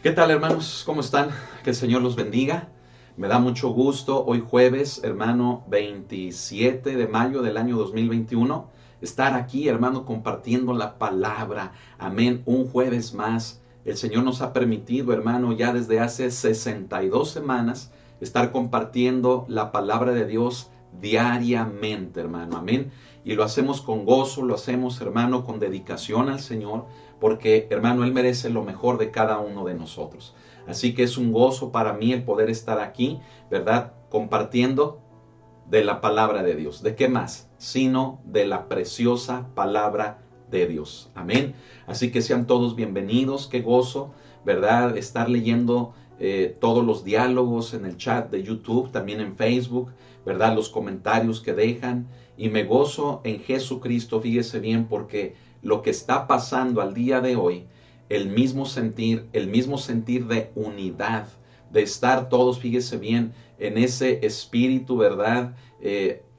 ¿Qué tal, hermanos? ¿Cómo están? Que el Señor los bendiga. Me da mucho gusto hoy jueves, hermano, 27 de mayo del año 2021, estar aquí, hermano, compartiendo la palabra. Amén. Un jueves más. El Señor nos ha permitido, hermano, ya desde hace 62 semanas, estar compartiendo la palabra de Dios diariamente, hermano. Amén. Y lo hacemos con gozo, lo hacemos, hermano, con dedicación al Señor, porque, hermano, Él merece lo mejor de cada uno de nosotros. Así que es un gozo para mí el poder estar aquí, ¿verdad? Compartiendo de la palabra de Dios. ¿De qué más? Sino de la preciosa palabra de Dios. Amén. Así que sean todos bienvenidos. Qué gozo, ¿verdad? Estar leyendo todos los diálogos en el chat de YouTube, también en Facebook, ¿verdad? Los comentarios que dejan. Y me gozo en Jesucristo, fíjese bien, porque lo que está pasando al día de hoy, el mismo sentir de unidad, de estar todos, fíjese bien, en ese espíritu, ¿verdad?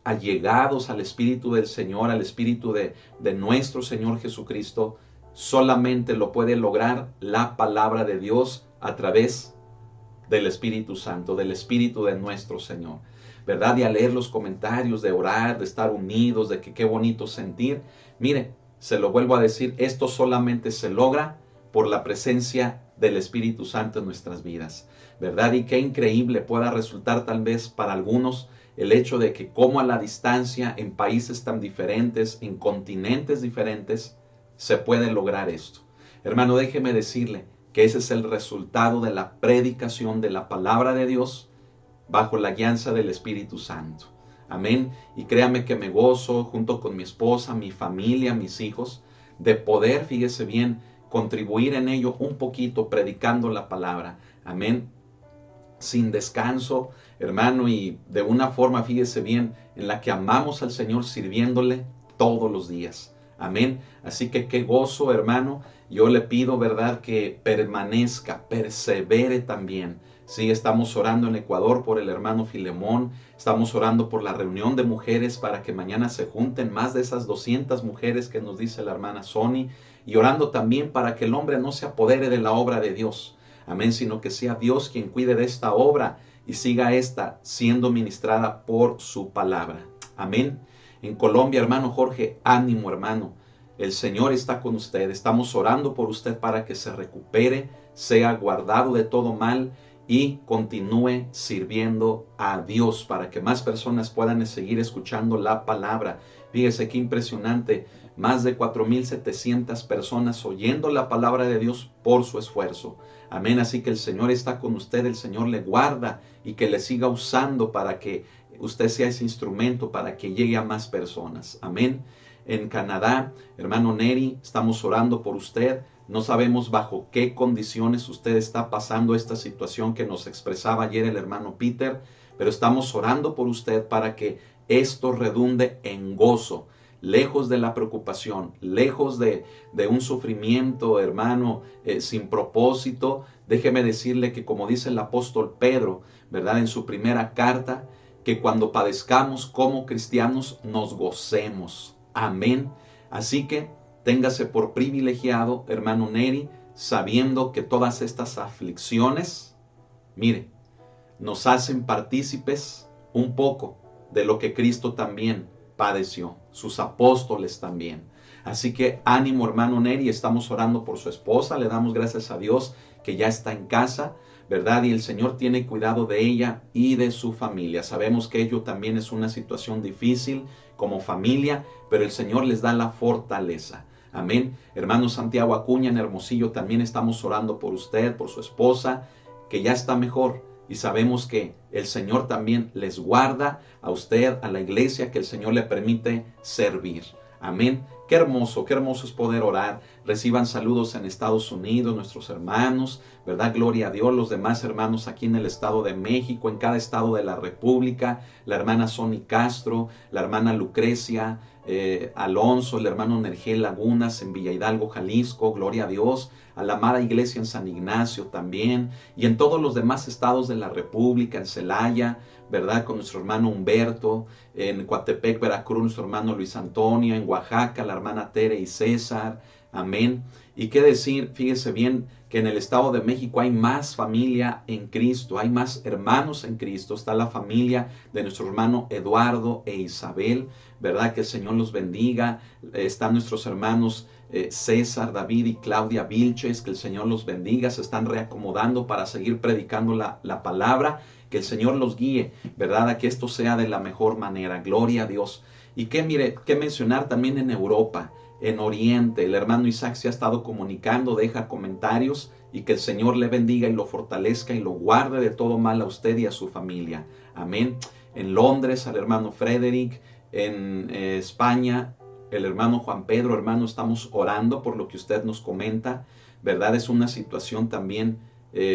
Allegados al espíritu del Señor, al espíritu de nuestro Señor Jesucristo, solamente lo puede lograr la palabra de Dios a través del Espíritu Santo, del Espíritu de nuestro Señor, ¿verdad? Y al leer los comentarios, de orar, de estar unidos, de que qué bonito sentir. Mire, se lo vuelvo a decir, esto solamente se logra por la presencia del Espíritu Santo en nuestras vidas, ¿verdad? Y qué increíble pueda resultar tal vez para algunos el hecho de que como a la distancia, en países tan diferentes, en continentes diferentes, se puede lograr esto. Hermano, déjeme decirle que ese es el resultado de la predicación de la palabra de Dios bajo la guianza del Espíritu Santo. Amén. Y créame que me gozo junto con mi esposa, mi familia, mis hijos, de poder, fíjese bien, contribuir en ello un poquito predicando la palabra. Amén. Sin descanso, hermano, y de una forma, fíjese bien, en la que amamos al Señor sirviéndole todos los días. Amén. Así que qué gozo, hermano. Yo le pido, verdad, que permanezca, persevere también. Sí, estamos orando en Ecuador por el hermano Filemón. Estamos orando por la reunión de mujeres para que mañana se junten más de esas 200 mujeres que nos dice la hermana Sony. Y orando también para que el hombre no se apodere de la obra de Dios. Amén, sino que sea Dios quien cuide de esta obra y siga esta siendo ministrada por su palabra. Amén. En Colombia, hermano Jorge, ánimo, hermano. El Señor está con usted. Estamos orando por usted para que se recupere, sea guardado de todo mal y continúe sirviendo a Dios para que más personas puedan seguir escuchando la palabra. Fíjese qué impresionante. Más de 4,700 personas oyendo la palabra de Dios por su esfuerzo. Amén. Así que el Señor está con usted, el Señor le guarda y que le siga usando para que usted sea ese instrumento para que llegue a más personas. Amén. En Canadá, hermano Neri, estamos orando por usted. No sabemos bajo qué condiciones usted está pasando esta situación que nos expresaba ayer el hermano Peter, pero estamos orando por usted para que esto redunde en gozo, lejos de la preocupación, lejos de un sufrimiento, hermano, sin propósito. Déjeme decirle que como dice el apóstol Pedro, ¿verdad? En su primera carta, que cuando padezcamos como cristianos nos gocemos. Amén. Así que téngase por privilegiado, hermano Neri, sabiendo que todas estas aflicciones, mire, nos hacen partícipes un poco de lo que Cristo también padeció, sus apóstoles también. Así que ánimo, hermano Neri, estamos orando por su esposa, le damos gracias a Dios que ya está en casa, ¿verdad? Y el Señor tiene cuidado de ella y de su familia. Sabemos que ello también es una situación difícil como familia, pero el Señor les da la fortaleza. Amén. Hermano Santiago Acuña en Hermosillo, también estamos orando por usted, por su esposa, que ya está mejor. Y sabemos que el Señor también les guarda a usted, a la iglesia, que el Señor le permite servir. Amén. Qué hermoso es poder orar. Reciban saludos en Estados Unidos, nuestros hermanos, ¿verdad? Gloria a Dios, los demás hermanos aquí en el Estado de México, en cada estado de la República, la hermana Sony Castro, la hermana Lucrecia Alonso, el hermano Nergel Lagunas en Villa Hidalgo, Jalisco, gloria a Dios, a la amada iglesia en San Ignacio también, y en todos los demás estados de la República, en Celaya, ¿verdad? Con nuestro hermano Humberto, en Coatepec, Veracruz, nuestro hermano Luis Antonio, en Oaxaca, la hermana Tere y César, Amén. Y qué decir, fíjese bien, que en el Estado de México hay más familia en Cristo, hay más hermanos en Cristo. Está la familia de nuestro hermano Eduardo e Isabel, ¿verdad? Que el Señor los bendiga. Están nuestros hermanos César, David y Claudia Vilches, que el Señor los bendiga. Se están reacomodando para seguir predicando la palabra. Que el Señor los guíe, ¿verdad? A que esto sea de la mejor manera. Gloria a Dios. Y que mire, que mencionar también en Europa, en Oriente. El hermano Isaac se ha estado comunicando, deja comentarios, y que el Señor le bendiga y lo fortalezca y lo guarde de todo mal a usted y a su familia. Amén. En Londres, al hermano Frederick. En España, el hermano Juan Pedro. Hermano, estamos orando por lo que usted nos comenta, ¿verdad? Es una situación también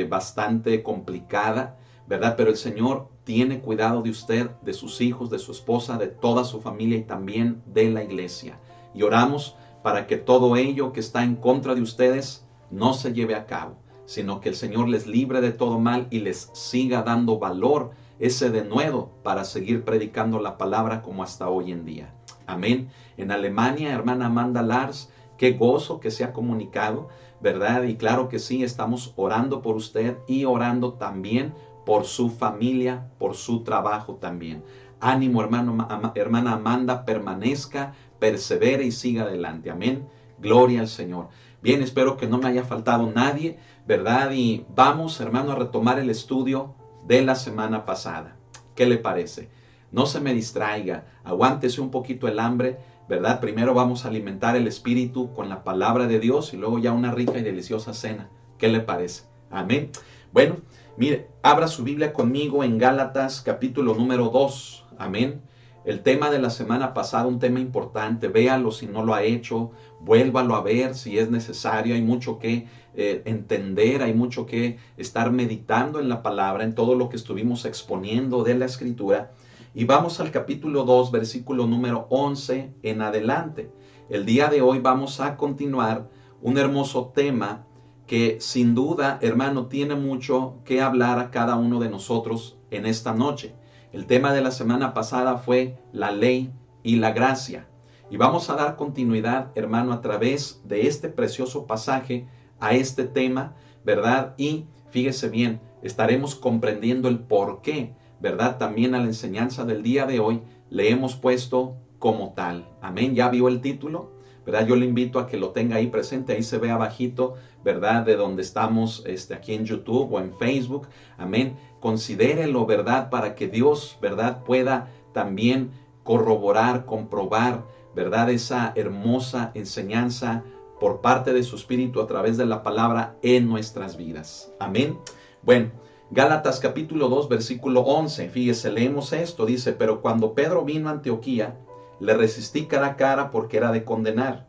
bastante complicada, ¿verdad? Pero el Señor tiene cuidado de usted, de sus hijos, de su esposa, de toda su familia y también de la iglesia. Y oramos para que todo ello que está en contra de ustedes no se lleve a cabo, sino que el Señor les libre de todo mal y les siga dando valor, ese denuedo, para seguir predicando la palabra como hasta hoy en día. Amén. En Alemania, hermana Amanda Lars, qué gozo que se ha comunicado, ¿verdad? Y claro que sí, estamos orando por usted y orando también por su familia, por su trabajo también. Ánimo, hermana Amanda, permanezca, persevere y siga adelante. Amén. Gloria al Señor. Bien, espero que no me haya faltado nadie, ¿verdad? Y vamos, hermano, a retomar el estudio de la semana pasada. ¿Qué le parece? No se me distraiga, aguántese un poquito el hambre, ¿verdad? Primero vamos a alimentar el espíritu con la palabra de Dios y luego ya una rica y deliciosa cena. ¿Qué le parece? Amén. Bueno, mire, abra su Biblia conmigo en Gálatas capítulo número 2. Amén. El tema de la semana pasada, un tema importante. Véalo si no lo ha hecho, vuélvalo a ver si es necesario. Hay mucho que entender, hay mucho que estar meditando en la palabra, en todo lo que estuvimos exponiendo de la Escritura. Y vamos al capítulo 2, versículo número 11 en adelante. El día de hoy vamos a continuar un hermoso tema que sin duda, hermano, tiene mucho que hablar a cada uno de nosotros en esta noche. El tema de la semana pasada fue la ley y la gracia. Y vamos a dar continuidad, hermano, a través de este precioso pasaje a este tema, ¿verdad? Y fíjese bien, estaremos comprendiendo el porqué, ¿verdad? También a la enseñanza del día de hoy le hemos puesto como tal. Amén. ¿Ya vio el título? ¿Verdad? Yo le invito a que lo tenga ahí presente, ahí se ve abajito, ¿verdad? De donde estamos aquí en YouTube o en Facebook. Amén. Considérelo, ¿verdad? Para que Dios, ¿verdad? Pueda también corroborar, comprobar, ¿verdad? Esa hermosa enseñanza por parte de su Espíritu a través de la palabra en nuestras vidas. Amén. Bueno, Gálatas capítulo 2, versículo 11. Fíjese, leemos esto. Dice, pero cuando Pedro vino a Antioquía, le resistí cara a cara porque era de condenar.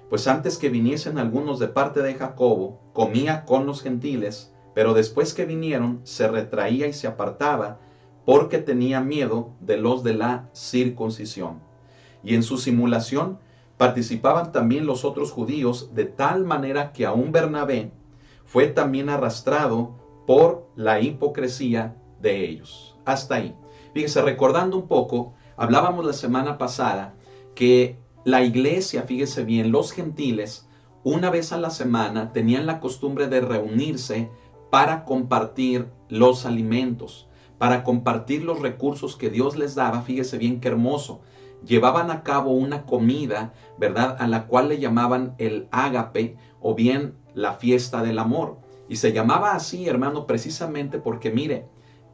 Pues antes que viniesen algunos de parte de Jacobo, comía con los gentiles, pero después que vinieron, se retraía y se apartaba, porque tenía miedo de los de la circuncisión. Y en su simulación participaban también los otros judíos, de tal manera que aún Bernabé fue también arrastrado por la hipocresía de ellos. Hasta ahí. Fíjese, recordando un poco, hablábamos la semana pasada que la iglesia, fíjese bien, los gentiles, una vez a la semana tenían la costumbre de reunirse para compartir los alimentos, para compartir los recursos que Dios les daba. Fíjese bien qué hermoso. Llevaban a cabo una comida, ¿verdad? A la cual le llamaban el ágape o bien la fiesta del amor. Y se llamaba así, hermano, precisamente porque, mire,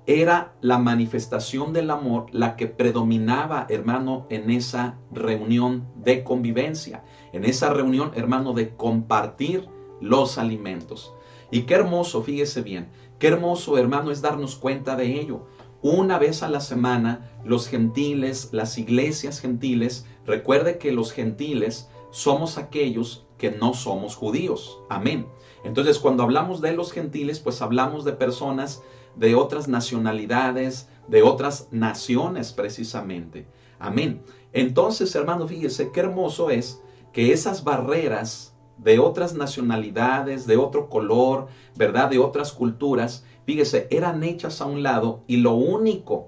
era la manifestación del amor la que predominaba, hermano, en esa reunión de convivencia, en esa reunión, hermano, de compartir los alimentos. Y qué hermoso, fíjese bien, qué hermoso, hermano, es darnos cuenta de ello. Una vez a la semana, los gentiles, las iglesias gentiles, recuerde que los gentiles somos aquellos que no somos judíos. Amén. Entonces, cuando hablamos de los gentiles, pues hablamos de personas de otras nacionalidades, de otras naciones precisamente. Amén. Entonces, hermano, fíjese qué hermoso es que esas barreras de otras nacionalidades, de otro color, ¿verdad? De otras culturas, fíjese, eran hechas a un lado y lo único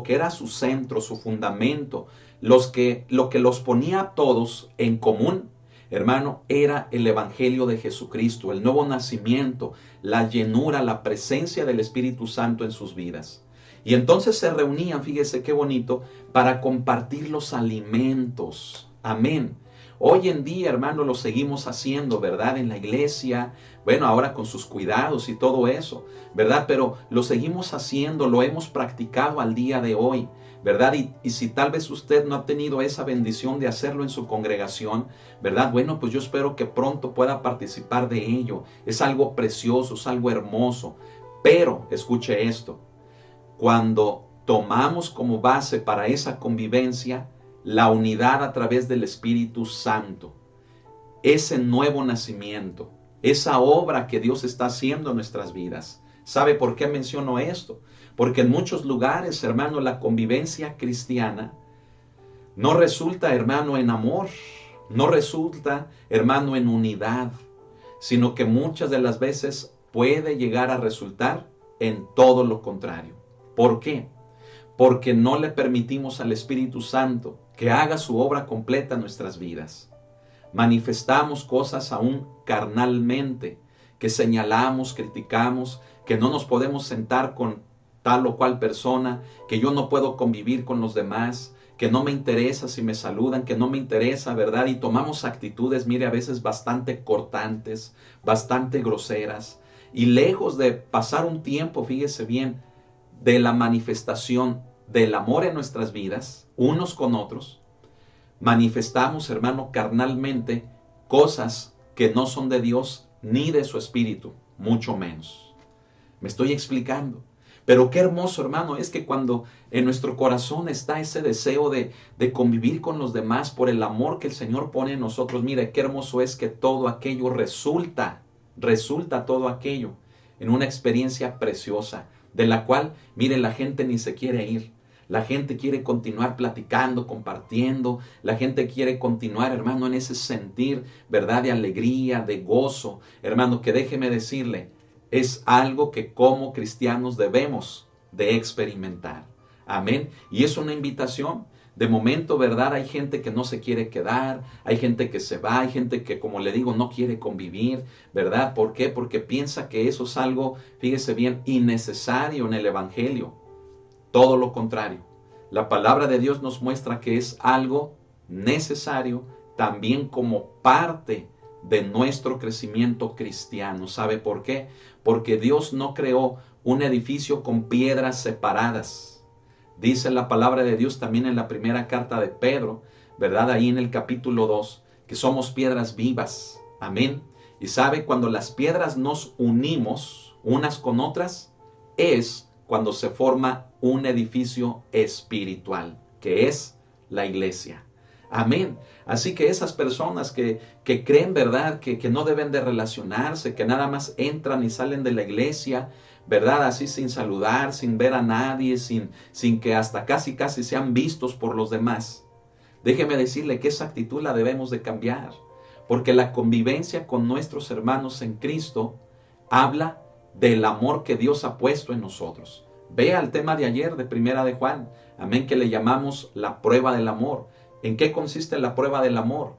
que era su centro, su fundamento, lo que los ponía a todos en común, hermano, era el Evangelio de Jesucristo, el nuevo nacimiento, la llenura, la presencia del Espíritu Santo en sus vidas. Y entonces se reunían, fíjese qué bonito, para compartir los alimentos. Amén. Hoy en día, hermano, lo seguimos haciendo, ¿verdad? En la iglesia, bueno, ahora con sus cuidados y todo eso, ¿verdad? Pero lo seguimos haciendo, lo hemos practicado al día de hoy, ¿verdad? Y si tal vez usted no ha tenido esa bendición de hacerlo en su congregación, ¿verdad? Bueno, pues yo espero que pronto pueda participar de ello. Es algo precioso, es algo hermoso. Pero, escuche esto, cuando tomamos como base para esa convivencia la unidad a través del Espíritu Santo, ese nuevo nacimiento, esa obra que Dios está haciendo en nuestras vidas. ¿Sabe por qué menciono esto? Porque en muchos lugares, hermano, la convivencia cristiana no resulta, hermano, en amor, no resulta, hermano, en unidad, sino que muchas de las veces puede llegar a resultar en todo lo contrario. ¿Por qué? Porque no le permitimos al Espíritu Santo que haga su obra completa en nuestras vidas. Manifestamos cosas aún carnalmente, que señalamos, criticamos, que no nos podemos sentar con tal o cual persona, que yo no puedo convivir con los demás, que no me interesa si me saludan, que no me interesa, ¿verdad? Y tomamos actitudes, mire, a veces bastante cortantes, bastante groseras, y lejos de pasar un tiempo, fíjese bien, de la manifestación del amor en nuestras vidas, unos con otros, manifestamos, hermano, carnalmente cosas que no son de Dios ni de su Espíritu, mucho menos. Me estoy explicando. Pero qué hermoso, hermano, es que cuando en nuestro corazón está ese deseo de convivir con los demás por el amor que el Señor pone en nosotros, mire, qué hermoso es que todo aquello resulta todo aquello en una experiencia preciosa, de la cual, mire, la gente ni se quiere ir. La gente quiere continuar platicando, compartiendo. La gente quiere continuar, hermano, en ese sentir, ¿verdad? De alegría, de gozo. Hermano, que déjeme decirle, es algo que como cristianos debemos de experimentar. Amén. Y es una invitación. De momento, ¿verdad? Hay gente que no se quiere quedar, hay gente que se va, hay gente que, como le digo, no quiere convivir, ¿verdad? ¿Por qué? Porque piensa que eso es algo, fíjese bien, innecesario en el Evangelio. Todo lo contrario. La palabra de Dios nos muestra que es algo necesario también como parte de nuestro crecimiento cristiano. ¿Sabe por qué? Porque Dios no creó un edificio con piedras separadas. Dice la palabra de Dios también en la primera carta de Pedro, ¿verdad? Ahí en el capítulo 2, que somos piedras vivas. Amén. Y sabe, cuando las piedras nos unimos unas con otras, es cuando se forma un edificio espiritual, que es la iglesia. Amén. Así que esas personas que creen, ¿verdad?, que no deben de relacionarse, que nada más entran y salen de la iglesia, ¿verdad?, así sin saludar, sin ver a nadie, sin que hasta casi sean vistos por los demás. Déjeme decirle que esa actitud la debemos de cambiar, porque la convivencia con nuestros hermanos en Cristo habla del amor que Dios ha puesto en nosotros. Vea el tema de ayer de Primera de Juan, amén, que le llamamos la prueba del amor. ¿En qué consiste la prueba del amor?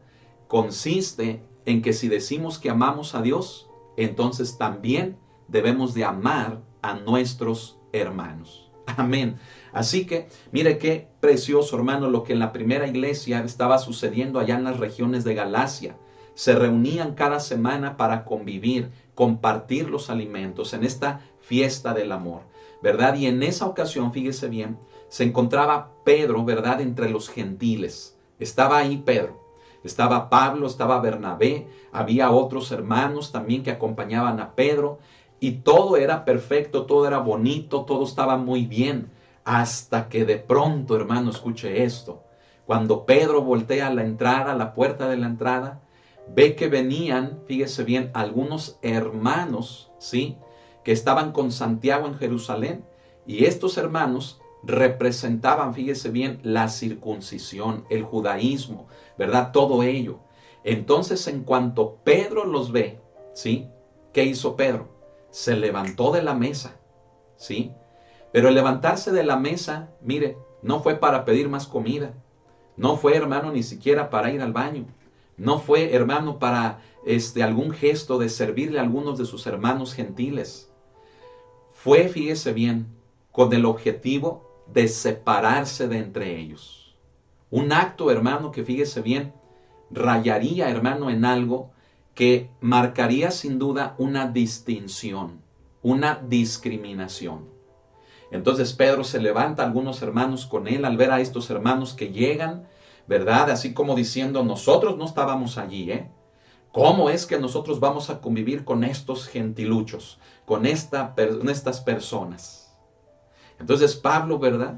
Consiste en que si decimos que amamos a Dios, entonces también debemos de amar a nuestros hermanos. Amén. Así que, mire qué precioso, hermano, lo que en la primera iglesia estaba sucediendo allá en las regiones de Galacia. Se reunían cada semana para convivir, compartir los alimentos en esta fiesta del amor, ¿verdad? Y en esa ocasión, fíjese bien, se encontraba Pedro, ¿verdad?, entre los gentiles. Estaba ahí Pedro. Estaba Pablo, estaba Bernabé, había otros hermanos también que acompañaban a Pedro, y todo era perfecto, todo era bonito, todo estaba muy bien, hasta que de pronto, hermano, escuche esto. Cuando Pedro voltea a la entrada, a la puerta de la entrada, ve que venían, fíjese bien, algunos hermanos, ¿sí?, que estaban con Santiago en Jerusalén, y estos hermanos representaban, fíjese bien, la circuncisión, el judaísmo, ¿verdad? Todo ello. Entonces, en cuanto Pedro los ve, ¿sí?, ¿qué hizo Pedro? Se levantó de la mesa, ¿sí? Pero el levantarse de la mesa, mire, no fue para pedir más comida, no fue, hermano, ni siquiera para ir al baño. no fue, hermano, para algún gesto de servirle a algunos de sus hermanos gentiles. Fue, fíjese bien, con el objetivo de separarse de entre ellos. Un acto, hermano, que fíjese bien, rayaría, hermano, en algo que marcaría sin duda una distinción, una discriminación. Entonces Pedro se levanta, algunos hermanos con él, al ver a estos hermanos que llegan, ¿verdad? Así como diciendo, nosotros no estábamos allí, ¿eh? ¿Cómo es que nosotros vamos a convivir con estos gentiluchos, con estas personas? Entonces Pablo, ¿verdad?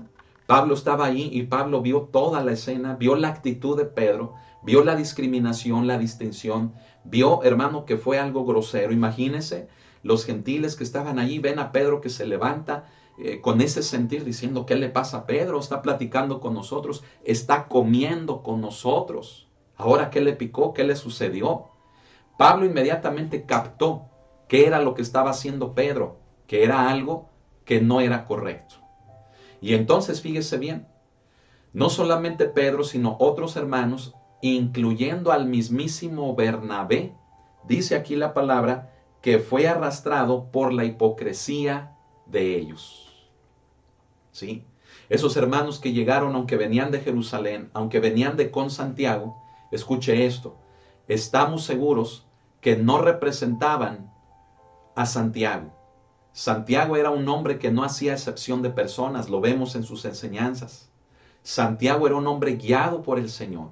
Pablo estaba ahí y Pablo vio toda la escena, vio la actitud de Pedro, vio la discriminación, la distinción, vio, hermano, que fue algo grosero. Imagínense, los gentiles que estaban allí ven a Pedro que se levanta con ese sentir diciendo, ¿qué le pasa a Pedro? Está platicando con nosotros, está comiendo con nosotros. Ahora, ¿qué le picó? ¿Qué le sucedió? Pablo inmediatamente captó qué era lo que estaba haciendo Pedro, que era algo que no era correcto. Y entonces fíjese bien, no solamente Pedro, sino otros hermanos, incluyendo al mismísimo Bernabé, dice aquí la palabra, que fue arrastrado por la hipocresía de ellos. ¿Sí? Esos hermanos que llegaron, aunque venían de Jerusalén, aunque venían de con Santiago, escuche esto, estamos seguros que no representaban a Santiago. Santiago era un hombre que no hacía excepción de personas, lo vemos en sus enseñanzas. Santiago era un hombre guiado por el Señor.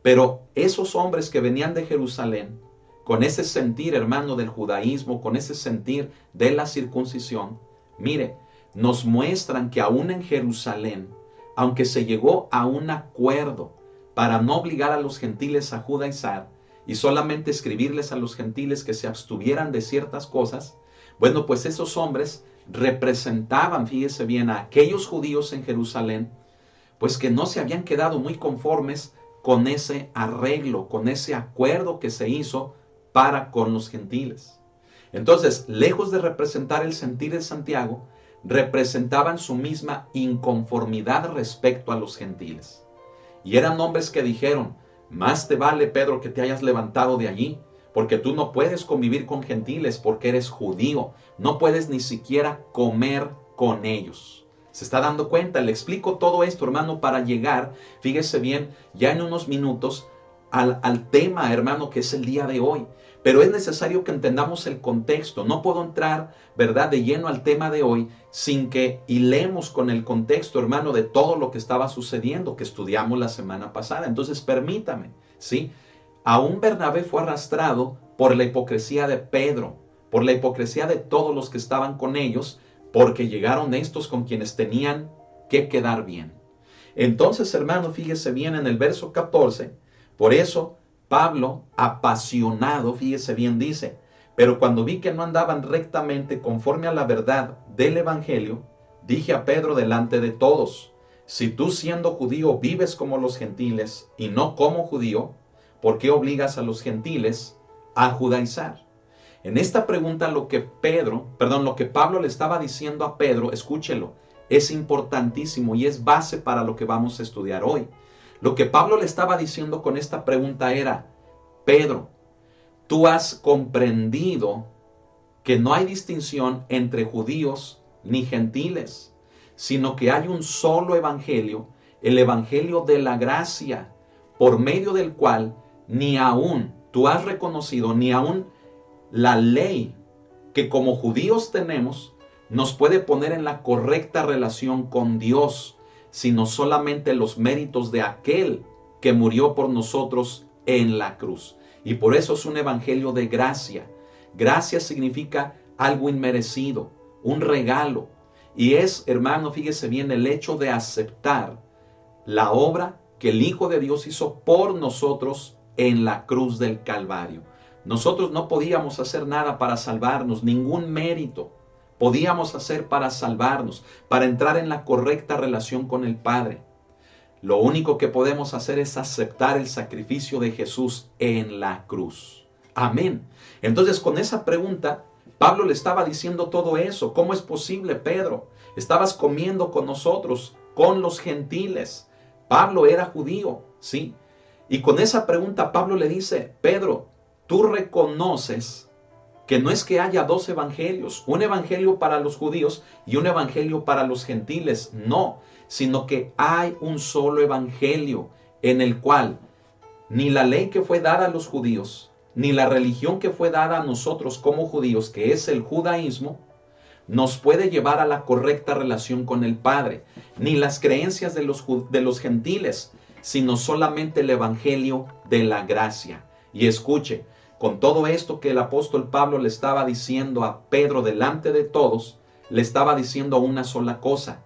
Pero esos hombres que venían de Jerusalén, con ese sentir, hermano, del judaísmo, con ese sentir de la circuncisión, mire, nos muestran que aún en Jerusalén, aunque se llegó a un acuerdo para no obligar a los gentiles a judaizar y solamente escribirles a los gentiles que se abstuvieran de ciertas cosas, bueno, pues esos hombres representaban, fíjese bien, a aquellos judíos en Jerusalén, pues que no se habían quedado muy conformes con ese arreglo, con ese acuerdo que se hizo para con los gentiles. Entonces, lejos de representar el sentir de Santiago, representaban su misma inconformidad respecto a los gentiles. Y eran hombres que dijeron, más te vale, Pedro, que te hayas levantado de allí, porque tú no puedes convivir con gentiles porque eres judío, no puedes ni siquiera comer con ellos. ¿Se está dando cuenta? Le explico todo esto, hermano, para llegar, fíjese bien, ya en unos minutos al tema, hermano, que es el día de hoy. Pero es necesario que entendamos el contexto. No puedo entrar, ¿verdad?, de lleno al tema de hoy sin que hilemos con el contexto, hermano, de todo lo que estaba sucediendo, que estudiamos la semana pasada. Entonces, permítame, ¿sí? Aún Bernabé fue arrastrado por la hipocresía de Pedro, por la hipocresía de todos los que estaban con ellos, porque llegaron estos con quienes tenían que quedar bien. Entonces, hermano, fíjese bien en el verso 14, por eso Pablo, apasionado, fíjese bien, dice, pero cuando vi que no andaban rectamente conforme a la verdad del Evangelio, dije a Pedro delante de todos, si tú siendo judío vives como los gentiles y no como judío, ¿por qué obligas a los gentiles a judaizar? En esta pregunta lo que Pablo le estaba diciendo a Pedro, escúchelo, es importantísimo y es base para lo que vamos a estudiar hoy. Lo que Pablo le estaba diciendo con esta pregunta era, Pedro, tú has comprendido que no hay distinción entre judíos ni gentiles, sino que hay un solo evangelio, el evangelio de la gracia, por medio del cual ni aún tú has reconocido, ni aún la ley que como judíos tenemos, nos puede poner en la correcta relación con Dios, sino solamente los méritos de aquel que murió por nosotros en la cruz. Y por eso es un evangelio de gracia. Gracia significa algo inmerecido, un regalo. Y es, hermano, fíjese bien, el hecho de aceptar la obra que el Hijo de Dios hizo por nosotros en la cruz del Calvario. Nosotros no podíamos hacer nada para salvarnos, ningún mérito podíamos hacer para salvarnos, para entrar en la correcta relación con el Padre. Lo único que podemos hacer es aceptar el sacrificio de Jesús en la cruz. Amén. Entonces, con esa pregunta, Pablo le estaba diciendo todo eso. ¿Cómo es posible, Pedro? Estabas comiendo con nosotros, con los gentiles. Pablo era judío, ¿sí? Y con esa pregunta Pablo le dice, Pedro, tú reconoces que no es que haya dos evangelios, un evangelio para los judíos y un evangelio para los gentiles, no, sino que hay un solo evangelio en el cual ni la ley que fue dada a los judíos, ni la religión que fue dada a nosotros como judíos, que es el judaísmo, nos puede llevar a la correcta relación con el Padre, ni las creencias de los gentiles, sino solamente el evangelio de la gracia. Y escuche, con todo esto que el apóstol Pablo le estaba diciendo a Pedro delante de todos, le estaba diciendo una sola cosa,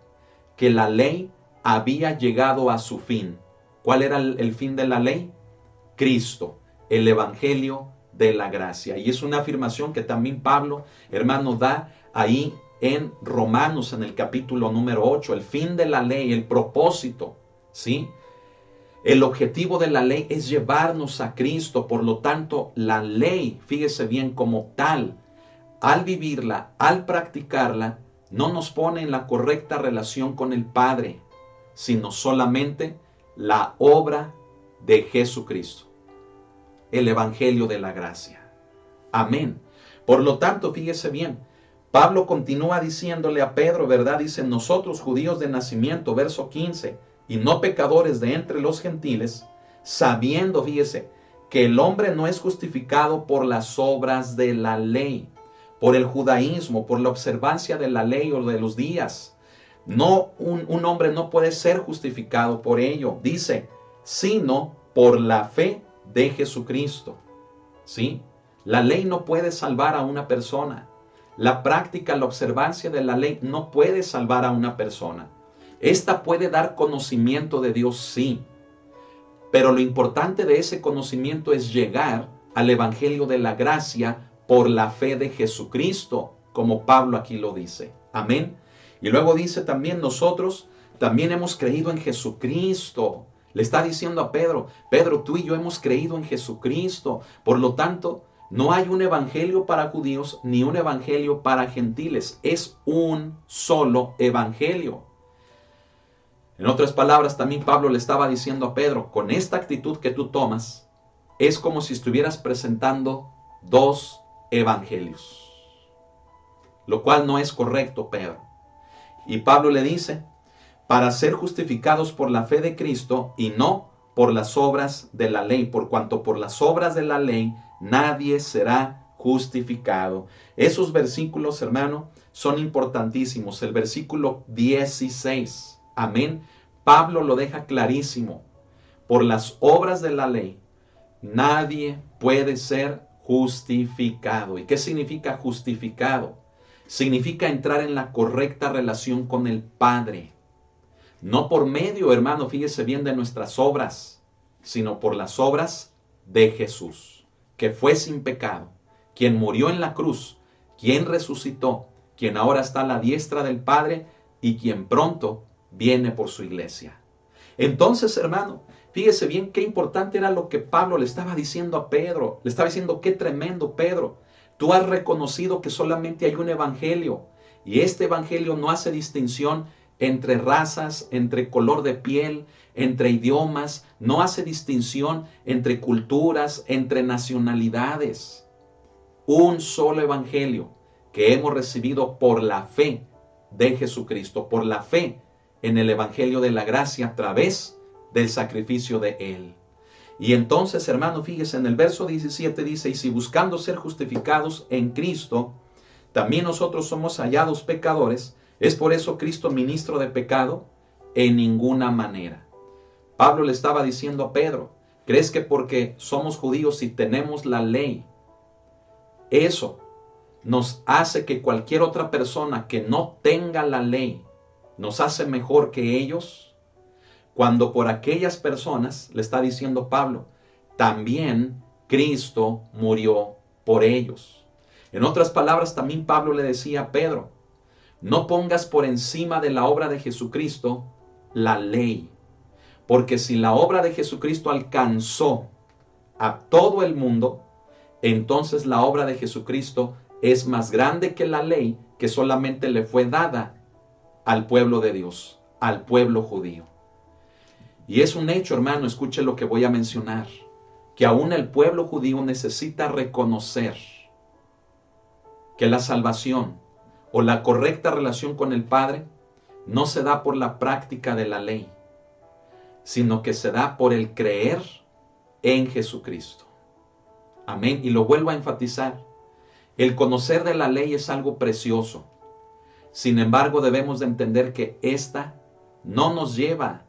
que la ley había llegado a su fin. ¿Cuál era el fin de la ley? Cristo, el evangelio de la gracia. Y es una afirmación que también Pablo, hermano, da ahí en Romanos, en el capítulo número 8, el fin de la ley, el propósito, ¿sí? El objetivo de la ley es llevarnos a Cristo. Por lo tanto, la ley, fíjese bien, como tal, al vivirla, al practicarla, no nos pone en la correcta relación con el Padre, sino solamente la obra de Jesucristo, el evangelio de la gracia. Amén. Por lo tanto, fíjese bien, Pablo continúa diciéndole a Pedro, ¿verdad? Dice, nosotros judíos de nacimiento, verso 15, y no pecadores de entre los gentiles, sabiendo, fíjese, que el hombre no es justificado por las obras de la ley, por el judaísmo, por la observancia de la ley o de los días. No, un hombre no puede ser justificado por ello, dice, sino por la fe de Jesucristo. ¿Sí? La ley no puede salvar a una persona. La práctica, la observancia de la ley no puede salvar a una persona. Esta puede dar conocimiento de Dios, sí. Pero lo importante de ese conocimiento es llegar al evangelio de la gracia por la fe de Jesucristo, como Pablo aquí lo dice. Amén. Y luego dice también, nosotros también hemos creído en Jesucristo. Le está diciendo a Pedro, Pedro, tú y yo hemos creído en Jesucristo. Por lo tanto, no hay un evangelio para judíos ni un evangelio para gentiles. Es un solo evangelio. En otras palabras, también Pablo le estaba diciendo a Pedro, con esta actitud que tú tomas, es como si estuvieras presentando dos evangelios. Lo cual no es correcto, Pedro. Y Pablo le dice, para ser justificados por la fe de Cristo y no por las obras de la ley, por cuanto por las obras de la ley nadie será justificado. Esos versículos, hermano, son importantísimos. El versículo 16, amén. Pablo lo deja clarísimo. Por las obras de la ley nadie puede ser justificado. ¿Y qué significa justificado? Significa entrar en la correcta relación con el Padre. No por medio, hermano, fíjese bien, de nuestras obras, sino por las obras de Jesús, que fue sin pecado, quien murió en la cruz, quien resucitó, quien ahora está a la diestra del Padre y quien pronto viene por su iglesia. Entonces, hermano, fíjese bien qué importante era lo que Pablo le estaba diciendo a Pedro. Le estaba diciendo, qué tremendo, Pedro. Tú has reconocido que solamente hay un evangelio y este evangelio no hace distinción entre razas, entre color de piel, entre idiomas, no hace distinción entre culturas, entre nacionalidades. Un solo evangelio que hemos recibido por la fe de Jesucristo, por la fe en el evangelio de la gracia a través del sacrificio de Él. Y entonces, hermano, fíjese en el verso 17 dice, y si buscando ser justificados en Cristo, también nosotros somos hallados pecadores, ¿es por eso Cristo ministro de pecado? En ninguna manera. Pablo le estaba diciendo a Pedro, ¿crees que porque somos judíos y tenemos la ley, eso nos hace que cualquier otra persona que no tenga la ley nos hace mejor que ellos? Cuando por aquellas personas, le está diciendo Pablo, también Cristo murió por ellos. En otras palabras, también Pablo le decía a Pedro, no pongas por encima de la obra de Jesucristo la ley, porque si la obra de Jesucristo alcanzó a todo el mundo, entonces la obra de Jesucristo es más grande que la ley que solamente le fue dada al pueblo de Dios, al pueblo judío. Y es un hecho, hermano, escuche lo que voy a mencionar, que aún el pueblo judío necesita reconocer que la salvación o la correcta relación con el Padre no se da por la práctica de la ley, sino que se da por el creer en Jesucristo. Amén. Y lo vuelvo a enfatizar. El conocer de la ley es algo precioso. Sin embargo, debemos de entender que esta no nos lleva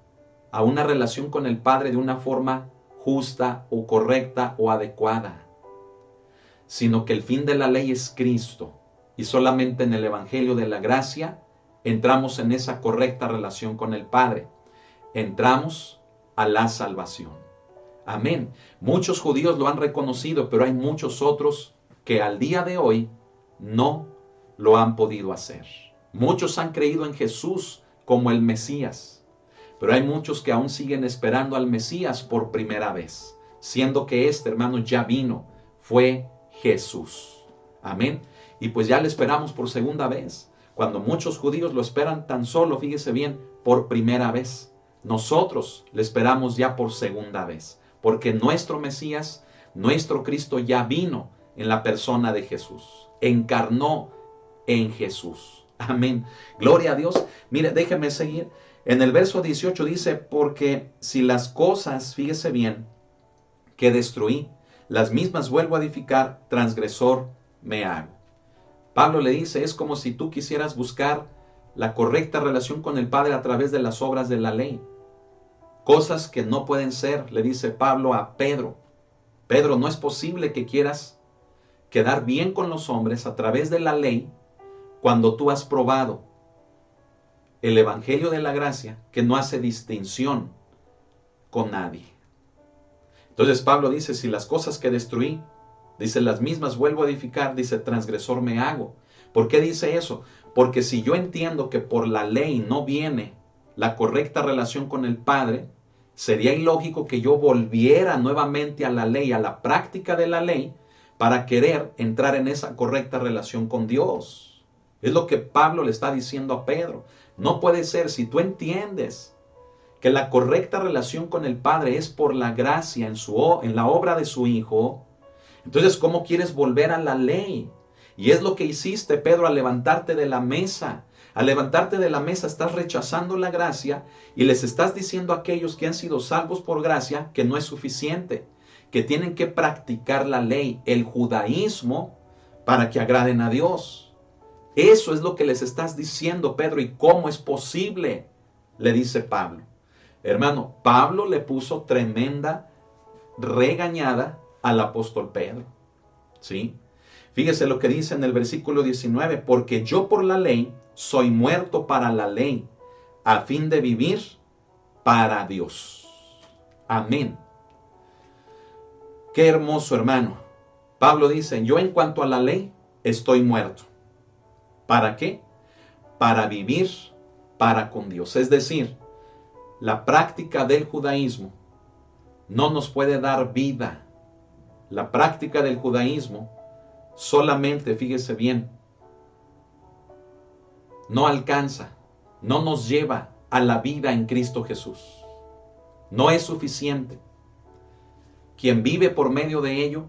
a una relación con el Padre de una forma justa o correcta o adecuada, sino que el fin de la ley es Cristo, y solamente en el Evangelio de la Gracia entramos en esa correcta relación con el Padre. Entramos a la salvación. Amén. Muchos judíos lo han reconocido, pero hay muchos otros que al día de hoy no lo han podido hacer. Muchos han creído en Jesús como el Mesías, pero hay muchos que aún siguen esperando al Mesías por primera vez, siendo que este, hermano, ya vino, fue Jesús. Amén. Y pues ya le esperamos por segunda vez, cuando muchos judíos lo esperan tan solo, fíjese bien, por primera vez. Nosotros le esperamos ya por segunda vez, porque nuestro Mesías, nuestro Cristo ya vino en la persona de Jesús, encarnó en Jesús. Amén. Gloria a Dios. Mire, déjeme seguir. En el verso 18 dice, porque si las cosas, fíjese bien, que destruí, las mismas vuelvo a edificar, transgresor me hago. Pablo le dice, es como si tú quisieras buscar la correcta relación con el Padre a través de las obras de la ley. Cosas que no pueden ser, le dice Pablo a Pedro. Pedro, no es posible que quieras quedar bien con los hombres a través de la ley cuando tú has probado el Evangelio de la Gracia, que no hace distinción con nadie. Entonces Pablo dice, si las cosas que destruí, dice, las mismas vuelvo a edificar, dice, transgresor me hago. ¿Por qué dice eso? Porque si yo entiendo que por la ley no viene la correcta relación con el Padre, sería ilógico que yo volviera nuevamente a la ley, a la práctica de la ley, para querer entrar en esa correcta relación con Dios. Es lo que Pablo le está diciendo a Pedro. No puede ser, si tú entiendes que la correcta relación con el Padre es por la gracia en la obra de su Hijo, entonces ¿cómo quieres volver a la ley? Y es lo que hiciste, Pedro, al levantarte de la mesa. Al levantarte de la mesa estás rechazando la gracia y les estás diciendo a aquellos que han sido salvos por gracia que no es suficiente, que tienen que practicar la ley, el judaísmo, para que agraden a Dios. Eso es lo que les estás diciendo, Pedro. ¿Y cómo es posible? Le dice Pablo. Hermano, Pablo le puso tremenda regañada al apóstol Pedro. ¿Sí? Fíjese lo que dice en el versículo 19. Porque yo por la ley soy muerto para la ley, a fin de vivir para Dios. Amén. Qué hermoso, hermano. Pablo dice, yo en cuanto a la ley estoy muerto. ¿Para qué? Para vivir para con Dios. Es decir, la práctica del judaísmo no nos puede dar vida. La práctica del judaísmo solamente, fíjese bien, no alcanza, no nos lleva a la vida en Cristo Jesús. No es suficiente. Quien vive por medio de ello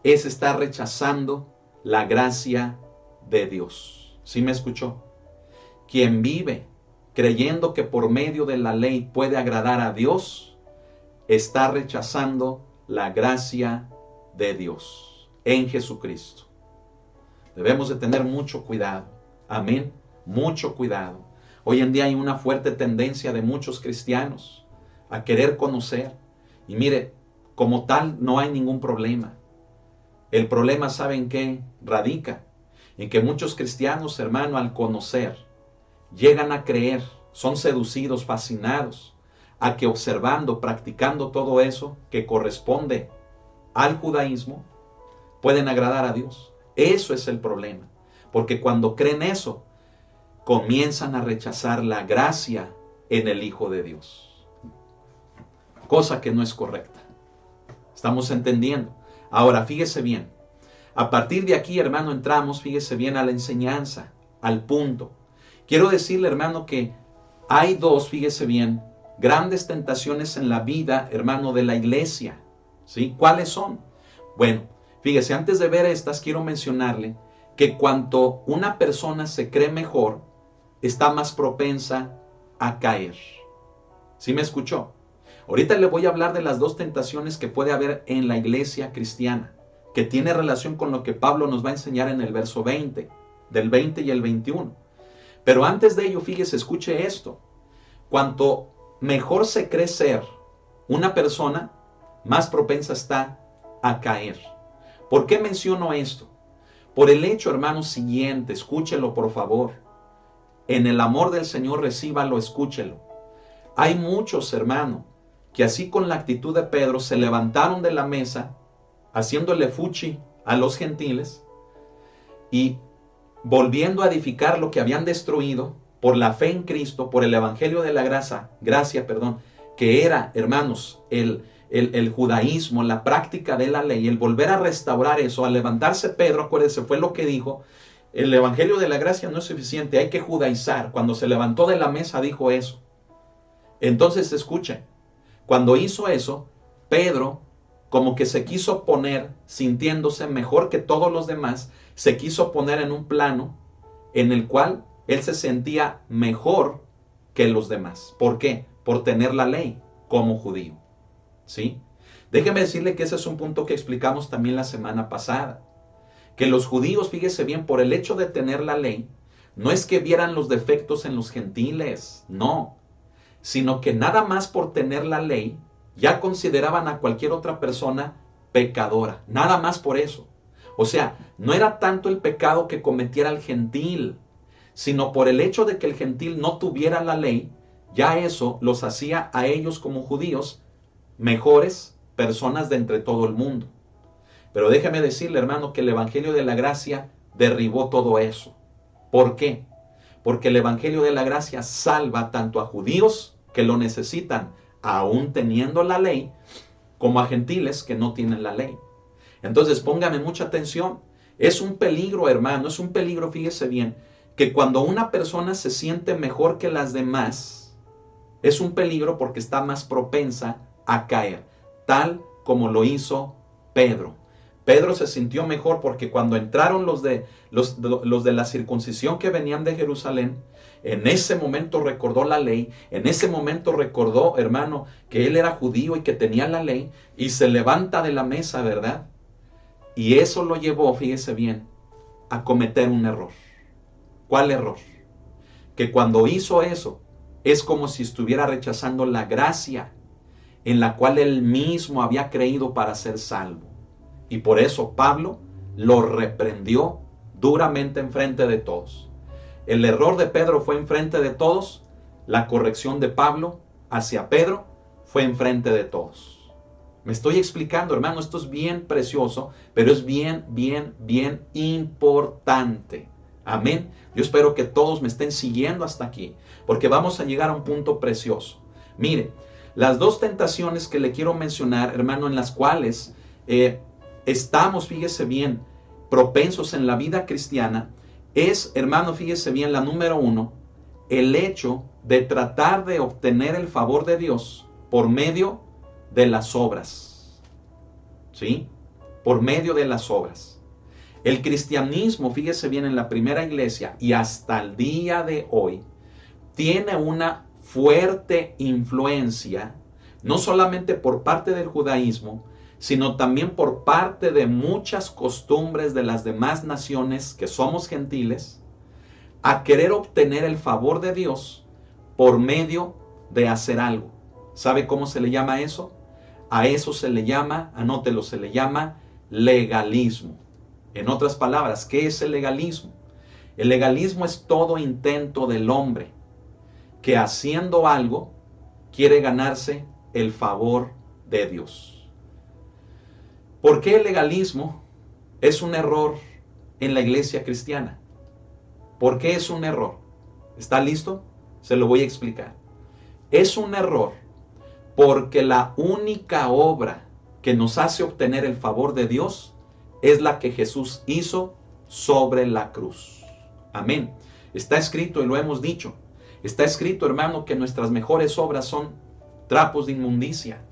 es estar rechazando la gracia de Dios. ¿Sí me escuchó? Quien vive creyendo que por medio de la ley puede agradar a Dios, está rechazando la gracia de Dios en Jesucristo. Debemos de tener mucho cuidado. Amén. Mucho cuidado. Hoy en día hay una fuerte tendencia de muchos cristianos a querer conocer. Y mire, como tal no hay ningún problema. El problema, ¿saben qué? Radica en que muchos cristianos, hermano, al conocer, llegan a creer, son seducidos, fascinados, a que observando, practicando todo eso que corresponde al judaísmo, pueden agradar a Dios. Eso es el problema. Porque cuando creen eso, comienzan a rechazar la gracia en el Hijo de Dios. Cosa que no es correcta. ¿Estamos entendiendo? Ahora, fíjese bien. A partir de aquí, hermano, entramos, fíjese bien, a la enseñanza, al punto. Quiero decirle, hermano, que hay dos, fíjese bien, grandes tentaciones en la vida, hermano, de la iglesia. ¿Sí? ¿Cuáles son? Bueno, fíjese, antes de ver estas, quiero mencionarle que cuanto una persona se cree mejor, está más propensa a caer. ¿Sí me escuchó? Ahorita le voy a hablar de las dos tentaciones que puede haber en la iglesia cristiana, que tiene relación con lo que Pablo nos va a enseñar en el verso 20, del 20 y el 21. Pero antes de ello, fíjese, escuche esto. Cuanto mejor se cree ser una persona, más propensa está a caer. ¿Por qué menciono esto? Por el hecho, hermano, siguiente, escúchelo por favor. En el amor del Señor, recíbalo, escúchelo. Hay muchos, hermano, que así con la actitud de Pedro se levantaron de la mesa, haciéndole fuchi a los gentiles y volviendo a edificar lo que habían destruido por la fe en Cristo, por el evangelio de la gracia, que era, hermanos, el judaísmo, la práctica de la ley, el volver a restaurar eso, al levantarse Pedro, acuérdense, fue lo que dijo, el evangelio de la gracia no es suficiente, hay que judaizar. Cuando se levantó de la mesa dijo eso. Entonces escuchen, cuando hizo eso, Pedro como que se quiso poner, sintiéndose mejor que todos los demás, se quiso poner en un plano en el cual él se sentía mejor que los demás. ¿Por qué? Por tener la ley como judío. ¿Sí? Déjeme decirle que ese es un punto que explicamos también la semana pasada. Que los judíos, fíjese bien, por el hecho de tener la ley, no es que vieran los defectos en los gentiles, no, sino que nada más por tener la ley, ya consideraban a cualquier otra persona pecadora, nada más por eso. O sea, no era tanto el pecado que cometiera el gentil, sino por el hecho de que el gentil no tuviera la ley, ya eso los hacía a ellos como judíos mejores personas de entre todo el mundo. Pero déjeme decirle, hermano, que el evangelio de la gracia derribó todo eso. ¿Por qué? Porque el evangelio de la gracia salva tanto a judíos que lo necesitan, aún teniendo la ley, como a gentiles que no tienen la ley. Entonces, póngame mucha atención. Es un peligro, hermano, es un peligro, fíjese bien, que cuando una persona se siente mejor que las demás, es un peligro porque está más propensa a caer, tal como lo hizo Pedro. Pedro se sintió mejor porque cuando entraron los de la circuncisión que venían de Jerusalén, en ese momento recordó la ley, en ese momento recordó, hermano, que él era judío y que tenía la ley, y se levanta de la mesa, ¿verdad? Y eso lo llevó, fíjese bien, a cometer un error. ¿Cuál error? Que cuando hizo eso, es como si estuviera rechazando la gracia en la cual él mismo había creído para ser salvo. Y por eso Pablo lo reprendió duramente enfrente de todos. El error de Pedro fue enfrente de todos, la corrección de Pablo hacia Pedro fue enfrente de todos. Me estoy explicando, hermano, esto es bien precioso, pero es bien importante. Amén. Yo espero que todos me estén siguiendo hasta aquí, porque vamos a llegar a un punto precioso. Mire, las dos tentaciones que le quiero mencionar, hermano, en las cuales estamos, fíjese bien, propensos en la vida cristiana, es, hermano, fíjese bien, la número uno, el hecho de tratar de obtener el favor de Dios por medio de las obras. ¿Sí? Por medio de las obras. El cristianismo, fíjese bien, en la primera iglesia y hasta el día de hoy, tiene una fuerte influencia, no solamente por parte del judaísmo, sino también por parte de muchas costumbres de las demás naciones que somos gentiles, a querer obtener el favor de Dios por medio de hacer algo. ¿Sabe cómo se le llama eso? A eso se le llama, anótelo, se le llama legalismo. En otras palabras, ¿qué es el legalismo? El legalismo es todo intento del hombre que haciendo algo quiere ganarse el favor de Dios. ¿Por qué el legalismo es un error en la iglesia cristiana? ¿Por qué es un error? ¿Está listo? Se lo voy a explicar. Es un error porque la única obra que nos hace obtener el favor de Dios es la que Jesús hizo sobre la cruz. Amén. Está escrito y lo hemos dicho. Está escrito, hermano, que nuestras mejores obras son trapos de inmundicia.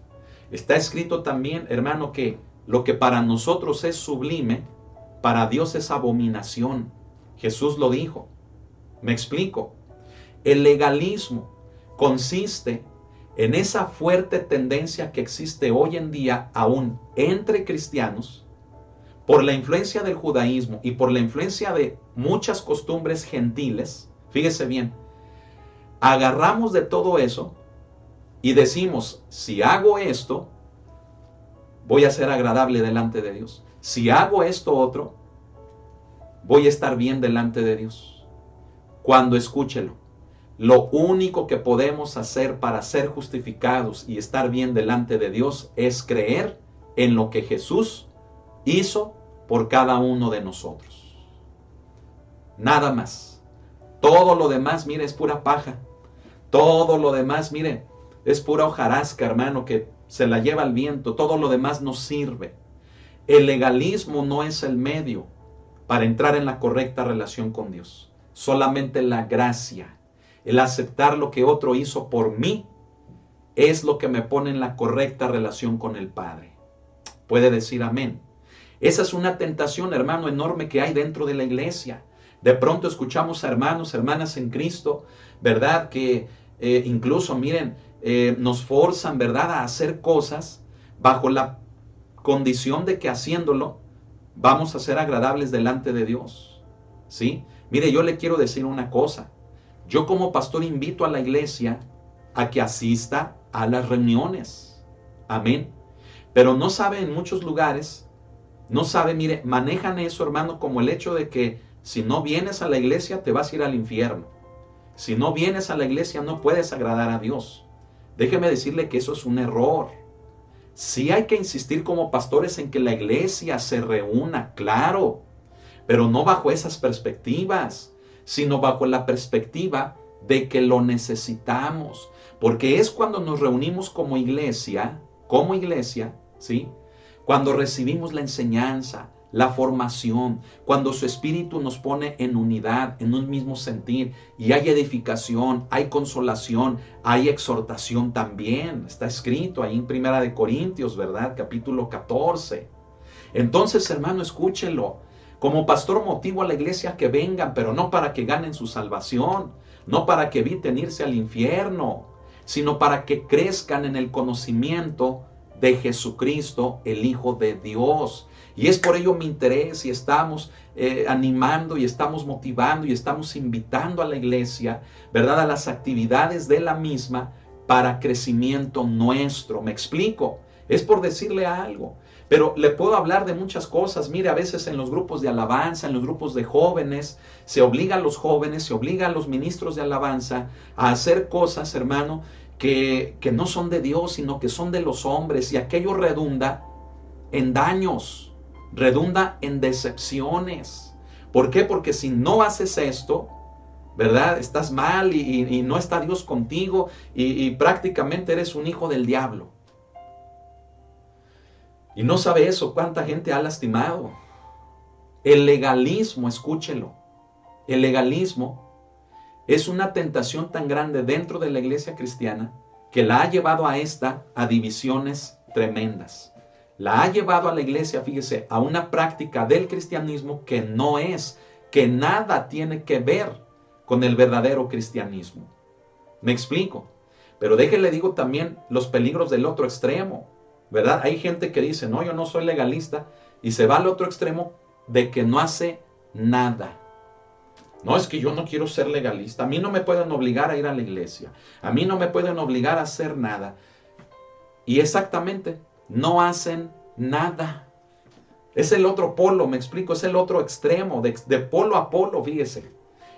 Está escrito también, hermano, que lo que para nosotros es sublime, para Dios es abominación. Jesús lo dijo. Me explico. El legalismo consiste en esa fuerte tendencia que existe hoy en día aún entre cristianos, por la influencia del judaísmo y por la influencia de muchas costumbres gentiles. Fíjese bien, agarramos de todo eso y decimos, si hago esto, voy a ser agradable delante de Dios. Si hago esto otro, voy a estar bien delante de Dios. Cuando escúchelo, lo único que podemos hacer para ser justificados y estar bien delante de Dios es creer en lo que Jesús hizo por cada uno de nosotros. Nada más. Todo lo demás, mire, es pura paja. Todo lo demás, mire, es pura hojarasca, hermano, que se la lleva el viento. Todo lo demás no sirve. El legalismo no es el medio para entrar en la correcta relación con Dios. Solamente la gracia, el aceptar lo que otro hizo por mí, es lo que me pone en la correcta relación con el Padre. Puede decir amén. Esa es una tentación, hermano, enorme que hay dentro de la iglesia. De pronto escuchamos a hermanos, hermanas en Cristo, ¿verdad? Que incluso, miren, nos forzan, ¿verdad?, a hacer cosas bajo la condición de que haciéndolo vamos a ser agradables delante de Dios. ¿Sí? Mire, yo le quiero decir una cosa. Yo como pastor invito a la iglesia a que asista a las reuniones. Amén. Pero no sabe, en muchos lugares, no sabe, mire, manejan eso, hermano, como el hecho de que si no vienes a la iglesia te vas a ir al infierno. Si no vienes a la iglesia no puedes agradar a Dios. Déjeme decirle que eso es un error. Sí hay que insistir como pastores en que la iglesia se reúna, claro, pero no bajo esas perspectivas, sino bajo la perspectiva de que lo necesitamos. Porque es cuando nos reunimos como iglesia, ¿sí?, cuando recibimos la enseñanza, la formación, cuando su espíritu nos pone en unidad, en un mismo sentir, y hay edificación, hay consolación, hay exhortación también. Está escrito ahí en 1 Corintios, ¿verdad? Capítulo 14. Entonces, hermano, escúchelo. Como pastor motivo a la iglesia que vengan, pero no para que ganen su salvación, no para que eviten irse al infierno, sino para que crezcan en el conocimiento de Jesucristo, el Hijo de Dios. Y es por ello mi interés, y estamos animando y estamos motivando y estamos invitando a la iglesia, ¿verdad?, a las actividades de la misma para crecimiento nuestro. ¿Me explico? Es por decirle algo. Pero le puedo hablar de muchas cosas. Mire, a veces en los grupos de alabanza, en los grupos de jóvenes, se obliga a los jóvenes, se obliga a los ministros de alabanza a hacer cosas, hermano, que no son de Dios, sino que son de los hombres, y aquello redunda en daños, redunda en decepciones. ¿Por qué? Porque si no haces esto, ¿verdad?, estás mal y no está Dios contigo y prácticamente eres un hijo del diablo. Y no sabe eso, cuánta gente ha lastimado. El legalismo, escúchelo, el legalismo es una tentación tan grande dentro de la iglesia cristiana que la ha llevado a divisiones tremendas. La ha llevado a la iglesia, fíjese, a una práctica del cristianismo que no es, que nada tiene que ver con el verdadero cristianismo. ¿Me explico? Pero déjele digo también los peligros del otro extremo, ¿verdad? Hay gente que dice, no, yo no soy legalista, y se va al otro extremo de que no hace nada. No, es que yo no quiero ser legalista. A mí no me pueden obligar a ir a la iglesia. A mí no me pueden obligar a hacer nada. Y exactamente, no hacen nada. Es el otro polo, me explico, es el otro extremo, de polo a polo, fíjese.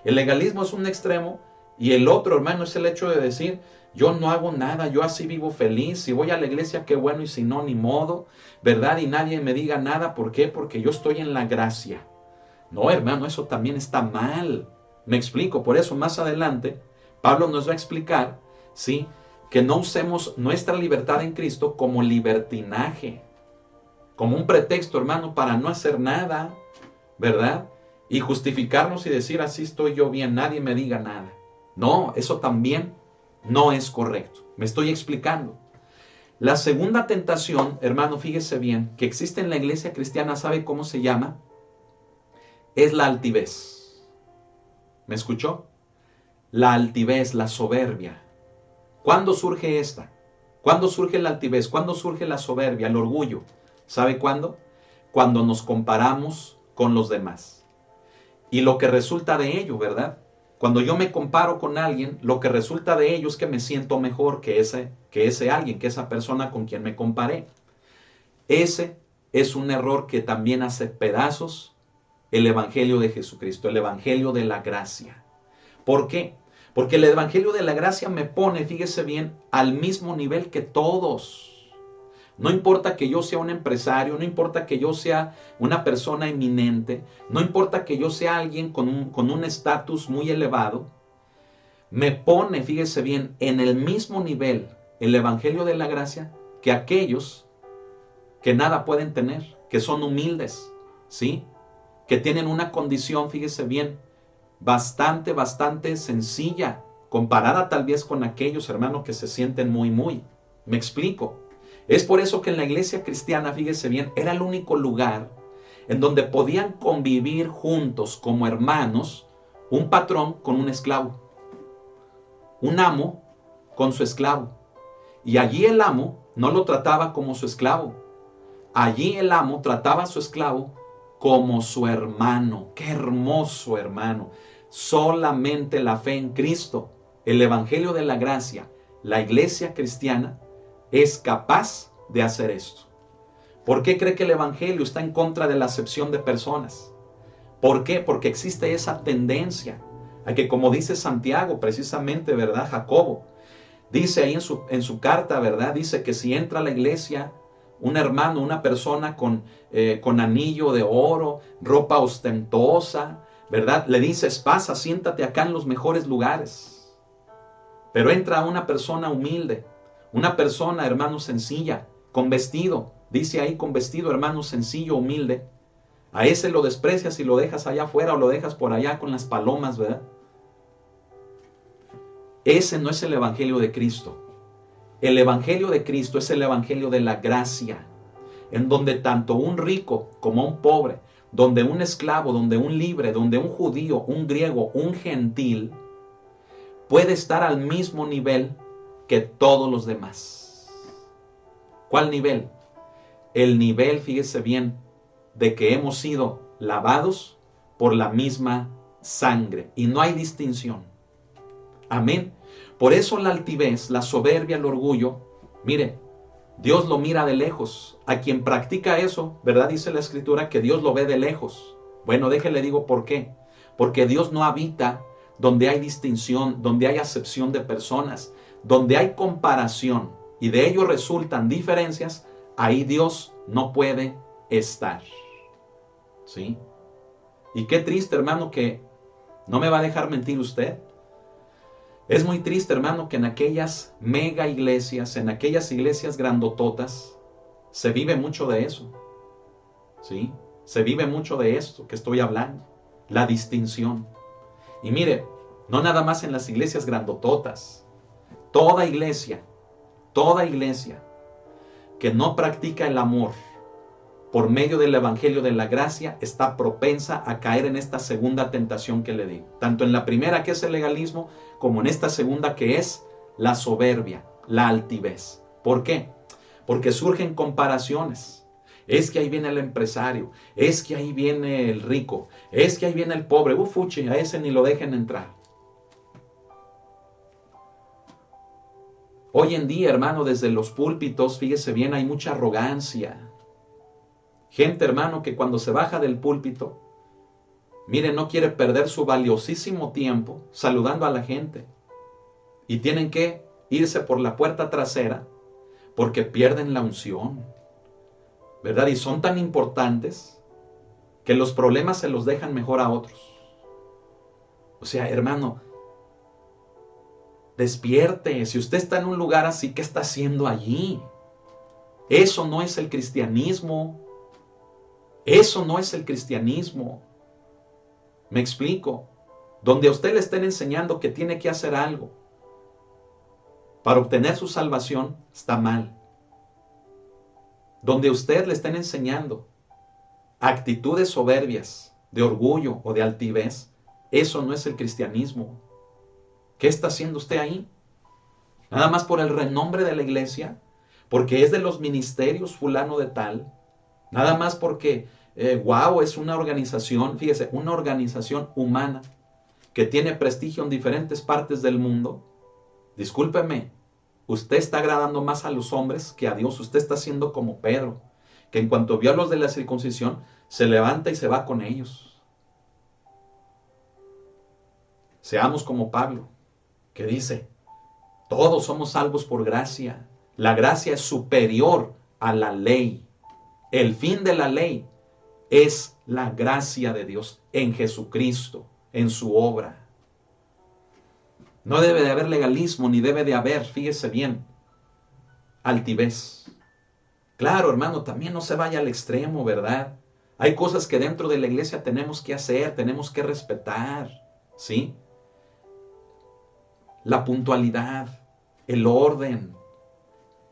El legalismo es un extremo y el otro, hermano, es el hecho de decir, yo no hago nada, yo así vivo feliz. Si voy a la iglesia, qué bueno, y si no, ni modo, ¿verdad? Y nadie me diga nada. ¿Por qué? Porque yo estoy en la gracia. No, hermano, eso también está mal. Me explico. Por eso más adelante Pablo nos va a explicar, ¿sí?, que no usemos nuestra libertad en Cristo como libertinaje, como un pretexto, hermano, para no hacer nada, ¿verdad? Y justificarnos y decir, así estoy yo bien, nadie me diga nada. No, eso también no es correcto. Me estoy explicando. La segunda tentación, hermano, fíjese bien, que existe en la iglesia cristiana, ¿sabe cómo se llama? Es la altivez. ¿Me escuchó? La altivez, la soberbia. ¿Cuándo surge esta? ¿Cuándo surge la altivez? ¿Cuándo surge la soberbia, el orgullo? ¿Sabe cuándo? Cuando nos comparamos con los demás. Y lo que resulta de ello, ¿verdad? Cuando yo me comparo con alguien, lo que resulta de ello es que me siento mejor que ese alguien, que esa persona con quien me comparé. Ese es un error que también hace pedazos el Evangelio de Jesucristo, el Evangelio de la gracia. ¿Por qué? Porque el Evangelio de la gracia me pone, fíjese bien, al mismo nivel que todos. No importa que yo sea un empresario, no importa que yo sea una persona eminente, no importa que yo sea alguien con un estatus muy elevado, me pone, fíjese bien, en el mismo nivel el Evangelio de la gracia que aquellos que nada pueden tener, que son humildes, ¿sí? Que tienen una condición, fíjese bien, bastante sencilla, comparada tal vez con aquellos hermanos que se sienten muy. ¿Me explico? Es por eso que en la iglesia cristiana, fíjese bien, era el único lugar en donde podían convivir juntos como hermanos un patrón con un esclavo, un amo con su esclavo. Y allí el amo no lo trataba como su esclavo. Allí el amo trataba a su esclavo como su hermano. ¡Qué hermoso, hermano! Solamente la fe en Cristo, el Evangelio de la gracia, la iglesia cristiana es capaz de hacer esto. ¿Por qué cree que el Evangelio está en contra de la acepción de personas? ¿Por qué? Porque existe esa tendencia a que, como dice Santiago, precisamente, ¿verdad? Jacobo, dice ahí en su carta, ¿verdad? Dice que si entra a la iglesia un hermano, una persona con anillo de oro, ropa ostentosa, ¿verdad? Le dices, pasa, siéntate acá en los mejores lugares. Pero entra una persona humilde, una persona, hermano, sencilla, con vestido. Dice ahí con vestido, hermano, sencillo, humilde. A ese lo desprecias y lo dejas allá afuera o lo dejas por allá con las palomas, ¿verdad? Ese no es el Evangelio de Cristo. El Evangelio de Cristo es el Evangelio de la gracia, en donde tanto un rico como un pobre, donde un esclavo, donde un libre, donde un judío, un griego, un gentil, puede estar al mismo nivel que todos los demás. ¿Cuál nivel? El nivel, fíjese bien, de que hemos sido lavados por la misma sangre y no hay distinción. Amén. Por eso la altivez, la soberbia, el orgullo, mire, Dios lo mira de lejos. A quien practica eso, ¿verdad? Dice la Escritura que Dios lo ve de lejos. Bueno, déjele digo por qué. Porque Dios no habita donde hay distinción, donde hay acepción de personas, donde hay comparación y de ello resultan diferencias, ahí Dios no puede estar. ¿Sí? Y qué triste, hermano, que no me va a dejar mentir usted. Es muy triste, hermano, que en aquellas mega iglesias, en aquellas iglesias grandototas, se vive mucho de eso. ¿Sí? Se vive mucho de esto que estoy hablando. La distinción. Y mire, no nada más en las iglesias grandototas. Toda iglesia que no practica el amor por medio del Evangelio de la gracia está propensa a caer en esta segunda tentación que le digo. Tanto en la primera, que es el legalismo, como en esta segunda, que es la soberbia, la altivez. ¿Por qué? Porque surgen comparaciones. Es que ahí viene el empresario, es que ahí viene el rico, es que ahí viene el pobre. Fuchi, a ese ni lo dejen entrar. Hoy en día, hermano, desde los púlpitos, fíjese bien, hay mucha arrogancia. Gente, hermano, que cuando se baja del púlpito, mire, no quiere perder su valiosísimo tiempo saludando a la gente. Y tienen que irse por la puerta trasera porque pierden la unción, ¿verdad? Y son tan importantes que los problemas se los dejan mejor a otros. O sea, hermano, despierte. Si usted está en un lugar así, ¿qué está haciendo allí? Eso no es el cristianismo. Eso no es el cristianismo. Me explico. Donde a usted le estén enseñando que tiene que hacer algo, para obtener su salvación, está mal. Donde usted le estén enseñando actitudes soberbias, de orgullo o de altivez, eso no es el cristianismo. ¿Qué está haciendo usted ahí? Nada más por el renombre de la iglesia, porque es de los ministerios fulano de tal, nada más porque, wow, es una organización, fíjese, una organización humana que tiene prestigio en diferentes partes del mundo. Discúlpeme, usted está agradando más a los hombres que a Dios. Usted está siendo como Pedro, que en cuanto vio a los de la circuncisión, se levanta y se va con ellos. Seamos como Pablo, que dice, todos somos salvos por gracia. La gracia es superior a la ley. El fin de la ley es la gracia de Dios en Jesucristo, en su obra. No debe de haber legalismo, ni debe de haber, fíjese bien, altivez. Claro, hermano, también no se vaya al extremo, ¿verdad? Hay cosas que dentro de la iglesia tenemos que hacer, tenemos que respetar, ¿sí? La puntualidad, el orden,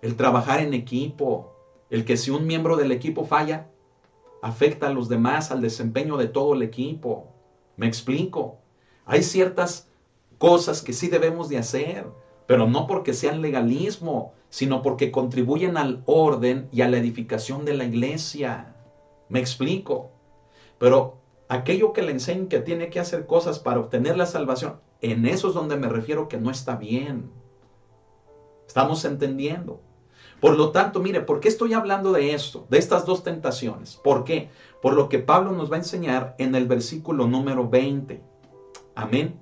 el trabajar en equipo, el que si un miembro del equipo falla, afecta a los demás, al desempeño de todo el equipo. ¿Me explico? Hay ciertas cosas que sí debemos de hacer, pero no porque sean legalismo, sino porque contribuyen al orden y a la edificación de la iglesia. ¿Me explico? Pero aquello que le enseñan que tiene que hacer cosas para obtener la salvación, en eso es donde me refiero que no está bien. ¿Estamos entendiendo? Por lo tanto, mire, ¿por qué estoy hablando de esto? De estas dos tentaciones. ¿Por qué? Por lo que Pablo nos va a enseñar en el versículo número 20. Amén.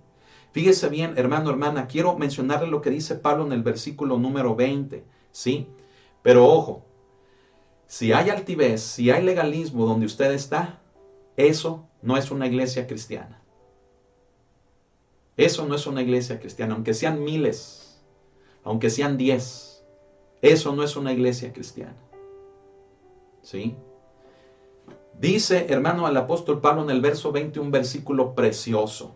Fíjese bien, hermano, hermana, quiero mencionarle lo que dice Pablo en el versículo número 20, ¿sí? Pero ojo, si hay altivez, si hay legalismo donde usted está, eso no es una iglesia cristiana. Eso no es una iglesia cristiana, aunque sean miles, aunque sean 10. Eso no es una iglesia cristiana. ¿Sí? Dice, hermano, el apóstol Pablo en el verso 20, un versículo precioso.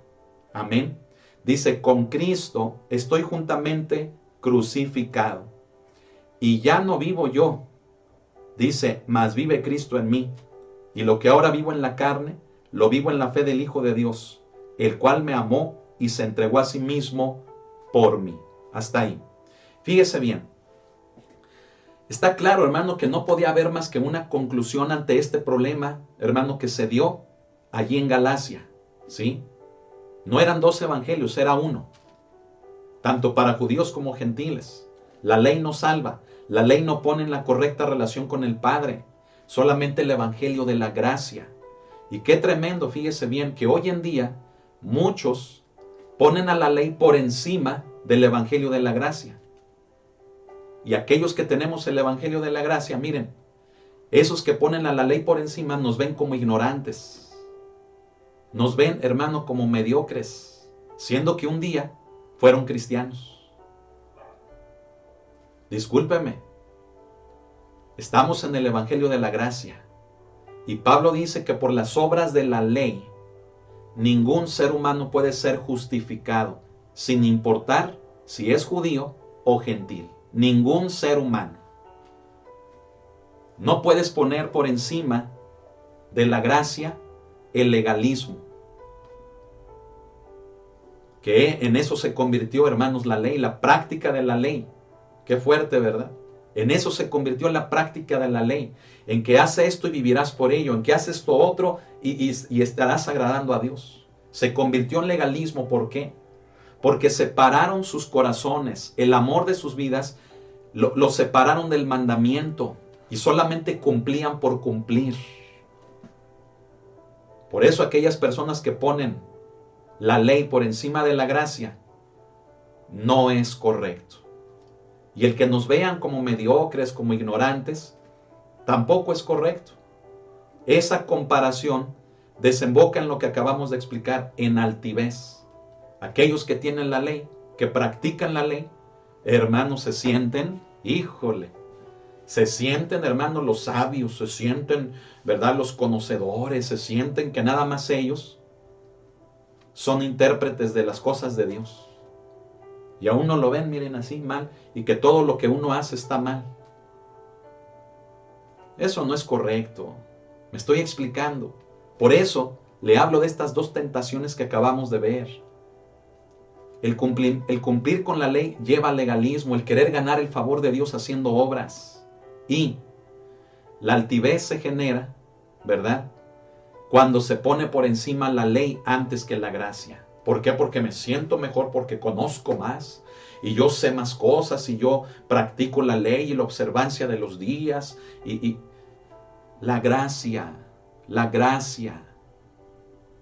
Amén. Dice, con Cristo estoy juntamente crucificado. Y ya no vivo yo. Dice, mas vive Cristo en mí. Y lo que ahora vivo en la carne, lo vivo en la fe del Hijo de Dios, el cual me amó y se entregó a sí mismo por mí. Hasta ahí. Fíjese bien. Está claro, hermano, que no podía haber más que una conclusión ante este problema, hermano, que se dio allí en Galacia, ¿sí? No eran 2 evangelios, era uno, tanto para judíos como gentiles. La ley no salva, la ley no pone en la correcta relación con el Padre, solamente el evangelio de la gracia. Y qué tremendo, fíjese bien, que hoy en día muchos ponen a la ley por encima del evangelio de la gracia. Y aquellos que tenemos el evangelio de la gracia, miren, esos que ponen a la ley por encima nos ven como ignorantes. Nos ven, hermano, como mediocres, siendo que un día fueron cristianos. Discúlpeme, estamos en el evangelio de la gracia. Y Pablo dice que por las obras de la ley, ningún ser humano puede ser justificado, sin importar si es judío o gentil. Ningún ser humano. No puedes poner por encima de la gracia el legalismo. Que en eso se convirtió, hermanos, la ley, la práctica de la ley. Qué fuerte, ¿verdad? En eso se convirtió la práctica de la ley. En que hace esto y vivirás por ello. En que hace esto otro y estarás agradando a Dios. Se convirtió en legalismo. ¿Por qué? Porque separaron sus corazones, el amor de sus vidas, lo separaron del mandamiento y solamente cumplían por cumplir. Por eso aquellas personas que ponen la ley por encima de la gracia, no es correcto. Y el que nos vean como mediocres, como ignorantes, tampoco es correcto. Esa comparación desemboca en lo que acabamos de explicar, en altivez. Aquellos que tienen la ley, que practican la ley, hermanos, se sienten, híjole, se sienten, hermanos, los sabios, se sienten, ¿verdad?, los conocedores, se sienten que nada más ellos son intérpretes de las cosas de Dios. y a uno lo ven, miren, así mal, y que todo lo que uno hace está mal. Eso no es correcto. Me estoy explicando. Por eso le hablo de estas dos tentaciones que acabamos de ver. El cumplir con la ley lleva al legalismo, el querer ganar el favor de Dios haciendo obras. Y la altivez se genera, ¿verdad?, cuando se pone por encima la ley antes que la gracia. ¿Por qué? Porque me siento mejor, porque conozco más y yo sé más cosas y yo practico la ley y la observancia de los días. Y la gracia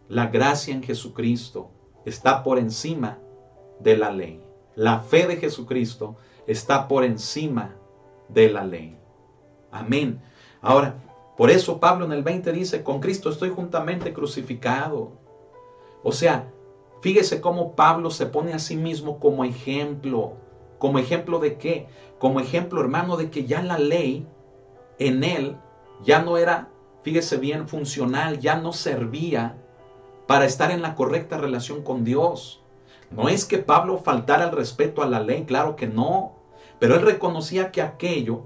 en Jesucristo está por encima de la ley. La fe de Jesucristo está por encima de la ley. Amén. Ahora, por eso Pablo en el 20 dice, con Cristo estoy juntamente crucificado. O sea, fíjese cómo Pablo se pone a sí mismo como ejemplo. ¿Como ejemplo de qué? Como ejemplo, hermano, de que ya la ley en él ya no era, fíjese bien, funcional, ya no servía para estar en la correcta relación con Dios. No es que Pablo faltara el respeto a la ley, claro que no, pero él reconocía que aquello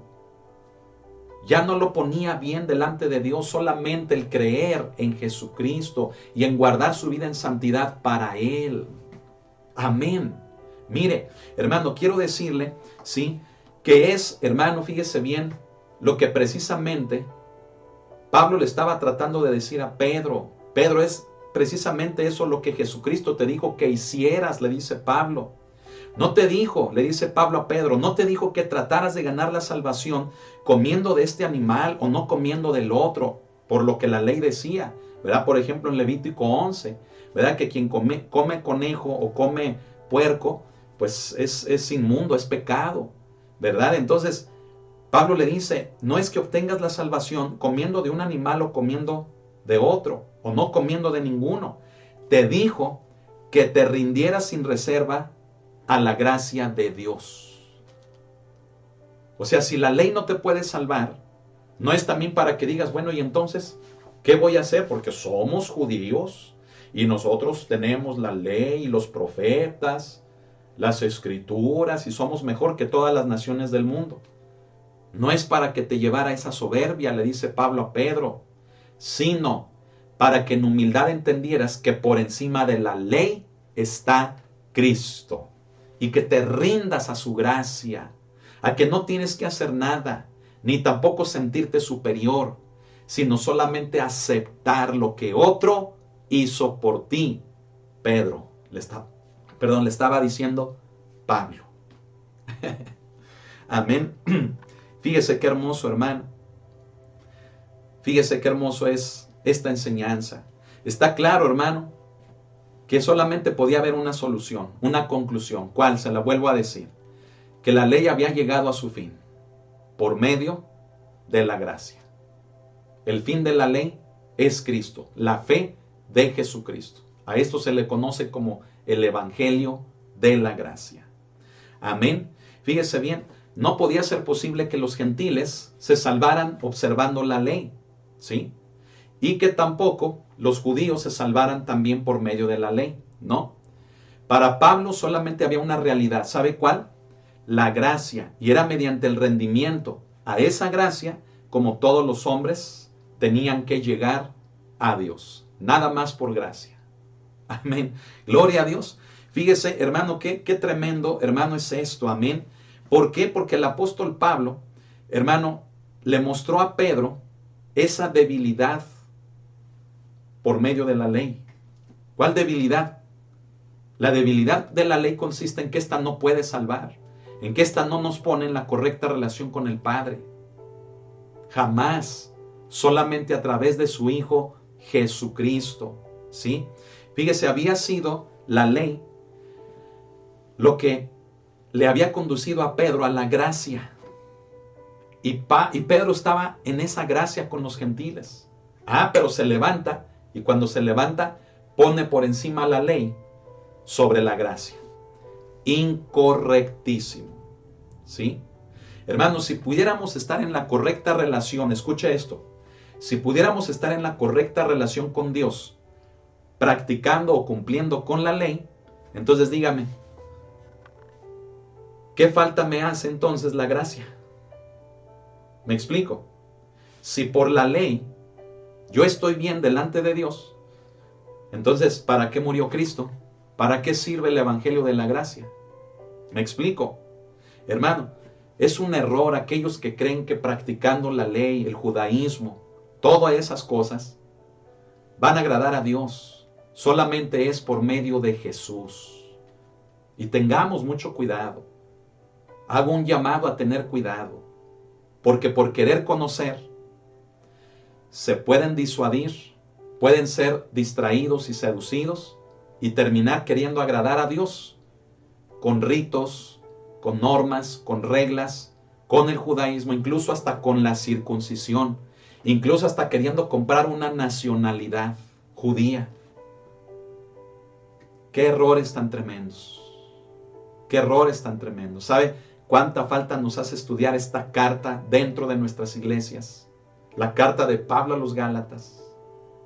ya no lo ponía bien delante de Dios, solamente el creer en Jesucristo y en guardar su vida en santidad para Él. Amén. Mire, hermano, quiero decirle, ¿sí?, que es, hermano, fíjese bien, lo que precisamente Pablo le estaba tratando de decir a Pedro. Pedro, es precisamente eso lo que Jesucristo te dijo que hicieras, le dice Pablo. No te dijo, le dice Pablo a Pedro, no te dijo que trataras de ganar la salvación comiendo de este animal o no comiendo del otro, por lo que la ley decía, ¿verdad? Por ejemplo, en Levítico 11, ¿verdad? Que quien come conejo o come puerco, pues es inmundo, es pecado, ¿verdad? Entonces, Pablo le dice, no es que obtengas la salvación comiendo de un animal o comiendo de otro, o no comiendo de ninguno. Te dijo que te rindieras sin reserva a la gracia de Dios. O sea, si la ley no te puede salvar, no es también para que digas, bueno, y entonces, ¿qué voy a hacer? Porque somos judíos y nosotros tenemos la ley y los profetas, las escrituras, y somos mejor que todas las naciones del mundo. No es para que te llevara esa soberbia, le dice Pablo a Pedro, sino para que en humildad entendieras que por encima de la ley está Cristo. Y que te rindas a su gracia, a que no tienes que hacer nada, ni tampoco sentirte superior, sino solamente aceptar lo que otro hizo por ti. Pedro, le estaba diciendo Pablo. Amén. Fíjese qué hermoso, hermano. Fíjese qué hermoso es esta enseñanza. Está claro, hermano, que solamente podía haber una solución, una conclusión. ¿Cuál? Se la vuelvo a decir. Que la ley había llegado a su fin por medio de la gracia. El fin de la ley es Cristo, la fe de Jesucristo. A esto se le conoce como el Evangelio de la gracia. Amén. Fíjese bien, no podía ser posible que los gentiles se salvaran observando la ley, ¿sí? Y que tampoco los judíos se salvaran también por medio de la ley, ¿no? Para Pablo solamente había una realidad, ¿sabe cuál? La gracia, y era mediante el rendimiento a esa gracia como todos los hombres tenían que llegar a Dios, nada más por gracia. Amén. Gloria a Dios. Fíjese, hermano, qué tremendo, hermano, es esto. Amén. ¿Por qué? Porque el apóstol Pablo, hermano, le mostró a Pedro esa debilidad por medio de la ley. ¿Cuál debilidad? La debilidad de la ley consiste en que ésta no puede salvar, en que ésta no nos pone en la correcta relación con el Padre. Jamás, solamente a través de su Hijo Jesucristo, ¿sí? Fíjese, había sido la ley lo que le había conducido a Pedro a la gracia. Y Pedro estaba en esa gracia con los gentiles. Pero se levanta, y cuando se levanta, pone por encima la ley sobre la gracia. Incorrectísimo. ¿Sí? Hermanos, si pudiéramos estar en la correcta relación, escuche esto, si pudiéramos estar en la correcta relación con Dios, practicando o cumpliendo con la ley, entonces dígame, ¿Qué falta me hace entonces la gracia? ¿Me explico? Si por la ley yo estoy bien delante de Dios, entonces, ¿para qué murió Cristo? ¿Para qué sirve el Evangelio de la gracia? ¿Me explico? Hermano, es un error aquellos que creen que practicando la ley, el judaísmo, todas esas cosas, van a agradar a Dios. Solamente es por medio de Jesús. Y tengamos mucho cuidado. Hago un llamado a tener cuidado. Porque por querer conocer, se pueden disuadir, pueden ser distraídos y seducidos y terminar queriendo agradar a Dios con ritos, con normas, con reglas, con el judaísmo, incluso hasta con la circuncisión, incluso hasta queriendo comprar una nacionalidad judía. Qué errores tan tremendos. Qué errores tan tremendos. ¿Sabe cuánta falta nos hace estudiar esta carta dentro de nuestras iglesias? La carta de Pablo a los Gálatas.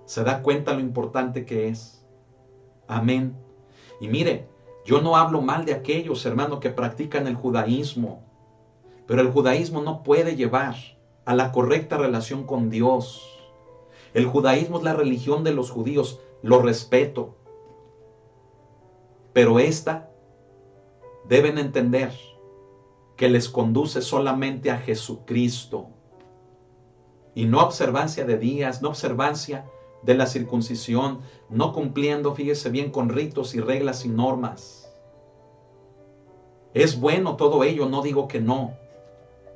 ¿Se da cuenta lo importante que es? Amén. Y mire, yo no hablo mal de aquellos, hermanos, que practican el judaísmo. Pero el judaísmo no puede llevar a la correcta relación con Dios. El judaísmo es la religión de los judíos. Lo respeto. Pero esta deben entender que les conduce solamente a Jesucristo. Y no observancia de días, no observancia de la circuncisión, no cumpliendo, fíjese bien, con ritos y reglas y normas. Es bueno todo ello, no digo que no,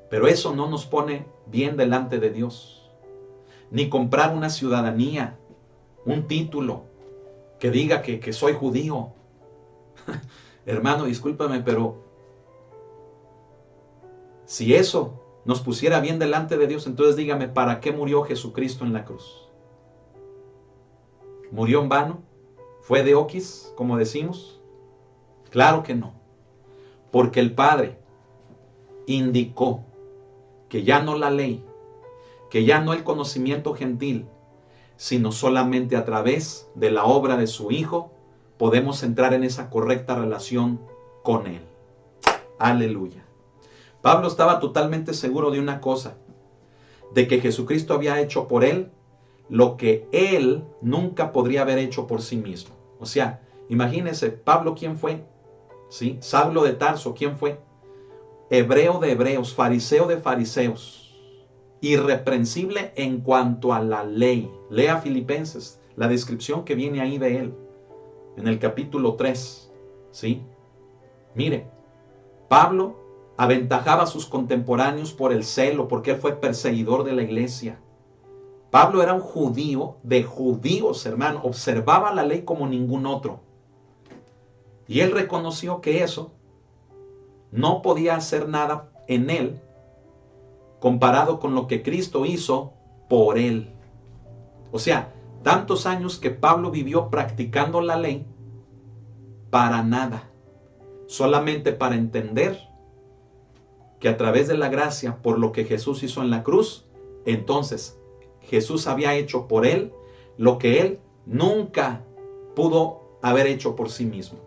pero eso no nos pone bien delante de Dios. Ni comprar una ciudadanía, un título que diga que soy judío. Hermano, discúlpame, pero si eso nos pusiera bien delante de Dios, entonces dígame, ¿para qué murió Jesucristo en la cruz? ¿Murió en vano? ¿Fue de oquis, como decimos? Claro que no. Porque el Padre indicó que ya no la ley, que ya no el conocimiento gentil, sino solamente a través de la obra de su Hijo, podemos entrar en esa correcta relación con Él. Aleluya. Pablo estaba totalmente seguro de una cosa, de que Jesucristo había hecho por él lo que él nunca podría haber hecho por sí mismo. O sea, imagínense, Pablo, ¿quién fue? ¿Sí? Saulo de Tarso, ¿quién fue? Hebreo de hebreos, fariseo de fariseos, irreprensible en cuanto a la ley. Lea Filipenses, la descripción que viene ahí de él, en el capítulo 3. ¿Sí? Mire, Pablo aventajaba a sus contemporáneos por el celo, porque él fue perseguidor de la iglesia. Pablo era un judío de judíos, hermano, observaba la ley como ningún otro. Y él reconoció que eso no podía hacer nada en él comparado con lo que Cristo hizo por él. O sea, tantos años que Pablo vivió practicando la ley para nada, solamente para entender que a través de la gracia, por lo que Jesús hizo en la cruz, entonces Jesús había hecho por él lo que él nunca pudo haber hecho por sí mismo.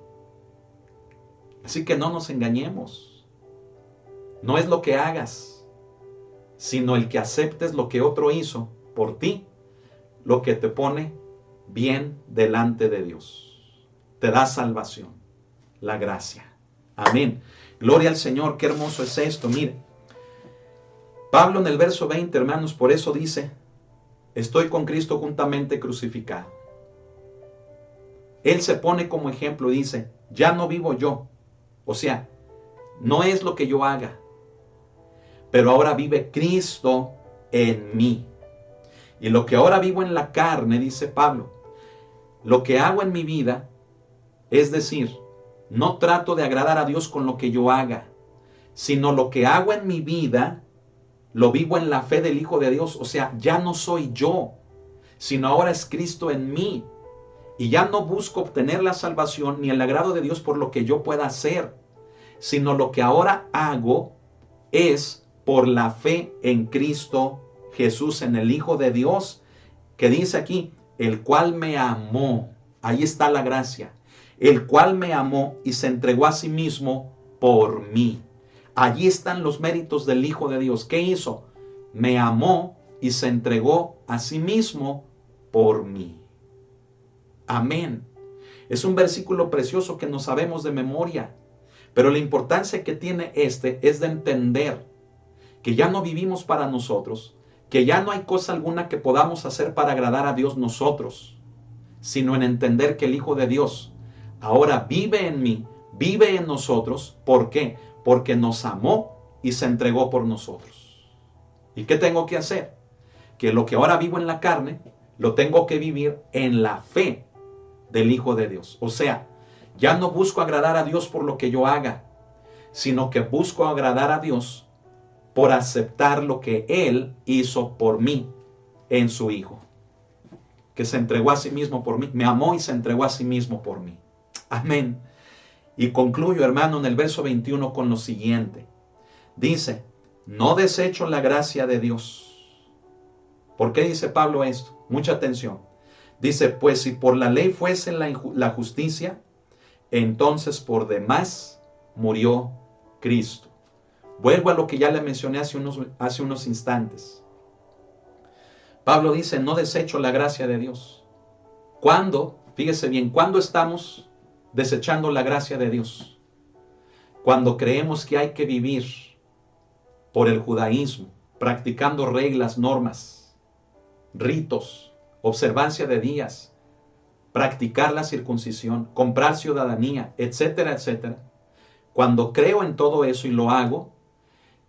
Así que no nos engañemos. No es lo que hagas, sino el que aceptes lo que otro hizo por ti, lo que te pone bien delante de Dios. Te da salvación, la gracia. Amén. Gloria al Señor, qué hermoso es esto. Mire, Pablo en el verso 20, hermanos, por eso dice, estoy con Cristo juntamente crucificado. Él se pone como ejemplo y dice, ya no vivo yo. O sea, no es lo que yo haga, pero ahora vive Cristo en mí. Y lo que ahora vivo en la carne, dice Pablo, lo que hago en mi vida, es decir, no trato de agradar a Dios con lo que yo haga, sino lo que hago en mi vida, lo vivo en la fe del Hijo de Dios. O sea, ya no soy yo, sino ahora es Cristo en mí. Y ya no busco obtener la salvación ni el agrado de Dios por lo que yo pueda hacer, sino lo que ahora hago es por la fe en Cristo Jesús, en el Hijo de Dios, que dice aquí, el cual me amó. Ahí está la gracia. El cual me amó y se entregó a sí mismo por mí. Allí están los méritos del Hijo de Dios. ¿Qué hizo? Me amó y se entregó a sí mismo por mí. Amén. Es un versículo precioso que no sabemos de memoria, pero la importancia que tiene es de entender que ya no vivimos para nosotros, que ya no hay cosa alguna que podamos hacer para agradar a Dios nosotros, sino en entender que el Hijo de Dios ahora vive en mí, vive en nosotros. ¿Por qué? Porque nos amó y se entregó por nosotros. ¿Y qué tengo que hacer? Que lo que ahora vivo en la carne, lo tengo que vivir en la fe del Hijo de Dios. O sea, ya no busco agradar a Dios por lo que yo haga, sino que busco agradar a Dios por aceptar lo que Él hizo por mí en su Hijo, que se entregó a sí mismo por mí, me amó y se entregó a sí mismo por mí. Amén. Y concluyo, hermano, en el verso 21 con lo siguiente. Dice, no desecho la gracia de Dios. ¿Por qué dice Pablo esto? Mucha atención. Dice, pues si por la ley fuese la justicia, entonces por demás murió Cristo. Vuelvo a lo que ya le mencioné hace unos instantes. Pablo dice, no desecho la gracia de Dios. ¿Cuándo? Fíjese bien, ¿cuándo estamos desechando la gracia de Dios? Cuando creemos que hay que vivir por el judaísmo, practicando reglas, normas, ritos, observancia de días, practicar la circuncisión, comprar ciudadanía, etcétera, etcétera. Cuando creo en todo eso y lo hago,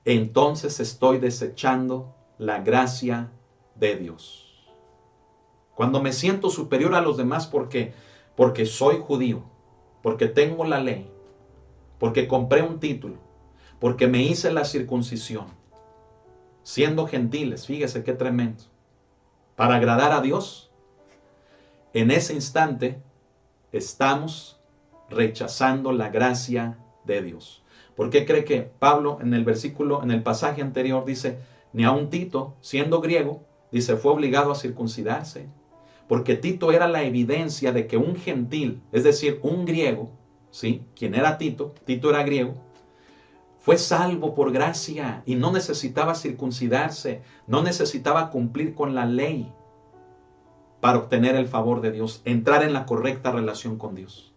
entonces estoy desechando la gracia de Dios. Cuando me siento superior a los demás porque soy judío, porque tengo la ley, porque compré un título, porque me hice la circuncisión, siendo gentiles, fíjese qué tremendo, para agradar a Dios, en ese instante estamos rechazando la gracia de Dios. ¿Por qué cree que Pablo en el pasaje anterior dice, ni aun Tito, siendo griego, dice, fue obligado a circuncidarse? Porque Tito era la evidencia de que un gentil, es decir, un griego, ¿sí? Quien era Tito era griego, fue salvo por gracia y no necesitaba circuncidarse, no necesitaba cumplir con la ley para obtener el favor de Dios, entrar en la correcta relación con Dios.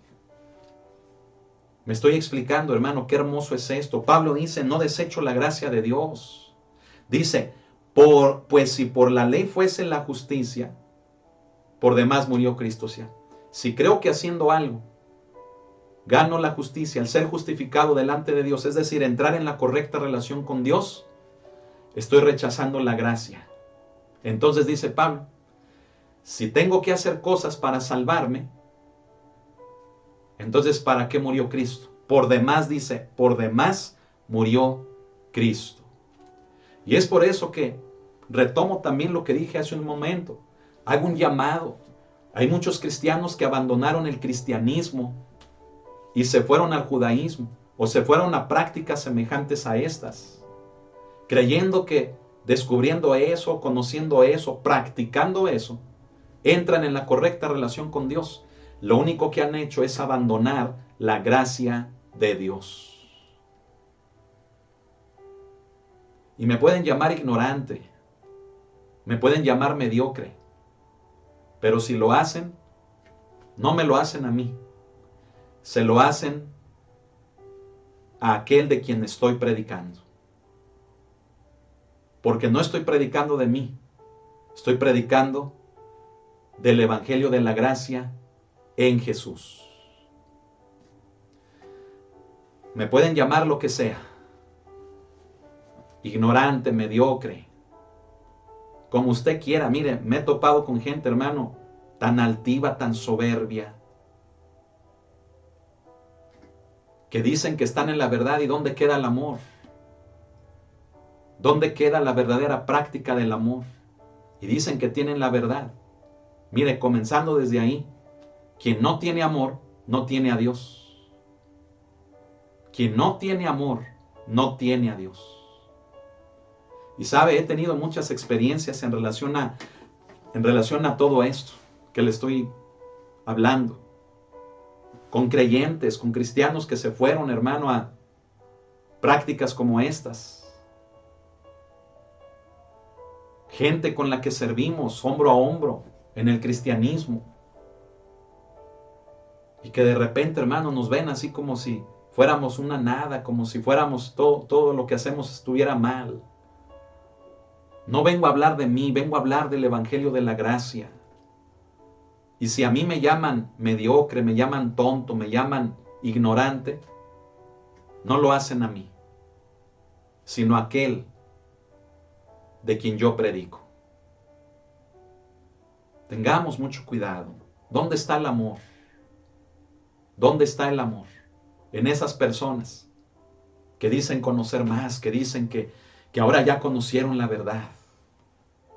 Me estoy explicando, hermano, qué hermoso es esto. Pablo dice, no desecho la gracia de Dios. Dice, pues si por la ley fuese la justicia, por demás murió Cristo. O sea, si creo que haciendo algo gano la justicia, al ser justificado delante de Dios, es decir, entrar en la correcta relación con Dios, estoy rechazando la gracia. Entonces dice Pablo, si tengo que hacer cosas para salvarme, entonces ¿para qué murió Cristo? Por demás, dice, por demás murió Cristo. Y es por eso que retomo también lo que dije hace un momento. Hago un llamado. Hay muchos cristianos que abandonaron el cristianismo y se fueron al judaísmo o se fueron a prácticas semejantes a estas, creyendo que descubriendo eso, conociendo eso, practicando eso, entran en la correcta relación con Dios. Lo único que han hecho es abandonar la gracia de Dios. Y me pueden llamar ignorante, me pueden llamar mediocre, pero si lo hacen, no me lo hacen a mí, se lo hacen a aquel de quien estoy predicando. Porque no estoy predicando de mí, estoy predicando del Evangelio de la gracia en Jesús. Me pueden llamar lo que sea, ignorante, mediocre, como usted quiera. Mire, me he topado con gente, hermano, tan altiva, tan soberbia, que dicen que están en la verdad. ¿Y dónde queda el amor? ¿Dónde queda la verdadera práctica del amor? Y dicen que tienen la verdad. Mire, comenzando desde ahí, quien no tiene amor, no tiene a Dios. Quien no tiene amor, no tiene a Dios. Y sabe, he tenido muchas experiencias en relación a todo esto que le estoy hablando. Con creyentes, con cristianos que se fueron, hermano, prácticas como estas. Gente con la que servimos hombro a hombro en el cristianismo. Y que de repente, hermano, nos ven así como si fuéramos una nada, como si fuéramos todo lo que hacemos estuviera mal. No vengo a hablar de mí, vengo a hablar del Evangelio de la gracia. Y si a mí me llaman mediocre, me llaman tonto, me llaman ignorante, no lo hacen a mí, sino a aquel de quien yo predico. Tengamos mucho cuidado. ¿Dónde está el amor? ¿Dónde está el amor? En esas personas que dicen conocer más, que dicen que ahora ya conocieron la verdad,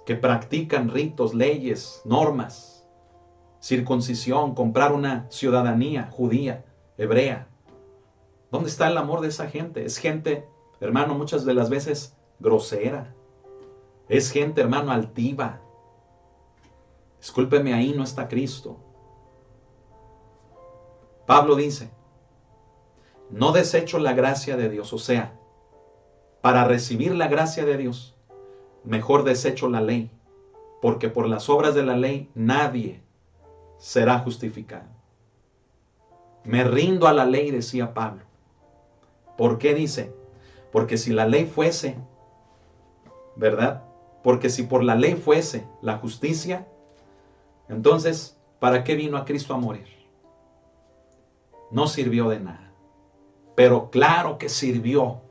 que practican ritos, leyes, normas, circuncisión, comprar una ciudadanía judía, hebrea. ¿Dónde está el amor de esa gente? Es gente, hermano, muchas de las veces grosera. Es gente, hermano, altiva. Discúlpeme, ahí no está Cristo. Pablo dice, no desecho la gracia de Dios. O sea, para recibir la gracia de Dios, mejor desecho la ley, porque por las obras de la ley nadie será justificado. Me rindo a la ley, decía Pablo. ¿Por qué dice? Porque si la ley fuese, ¿verdad? Porque si por la ley fuese la justicia, entonces, ¿para qué vino a Cristo a morir? No sirvió de nada. Pero claro que sirvió,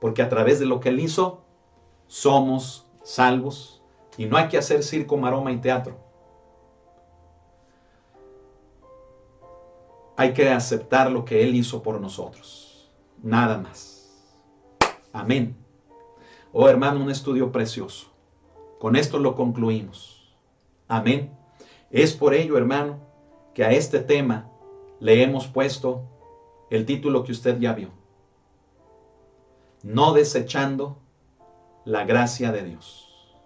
porque a través de lo que Él hizo, somos salvos. Y no hay que hacer circo, maroma y teatro. Hay que aceptar lo que Él hizo por nosotros. Nada más. Amén. Oh, hermano, un estudio precioso. Con esto lo concluimos. Amén. Es por ello, hermano, que a este tema le hemos puesto el título que usted ya vio. No desechando la gracia de Dios.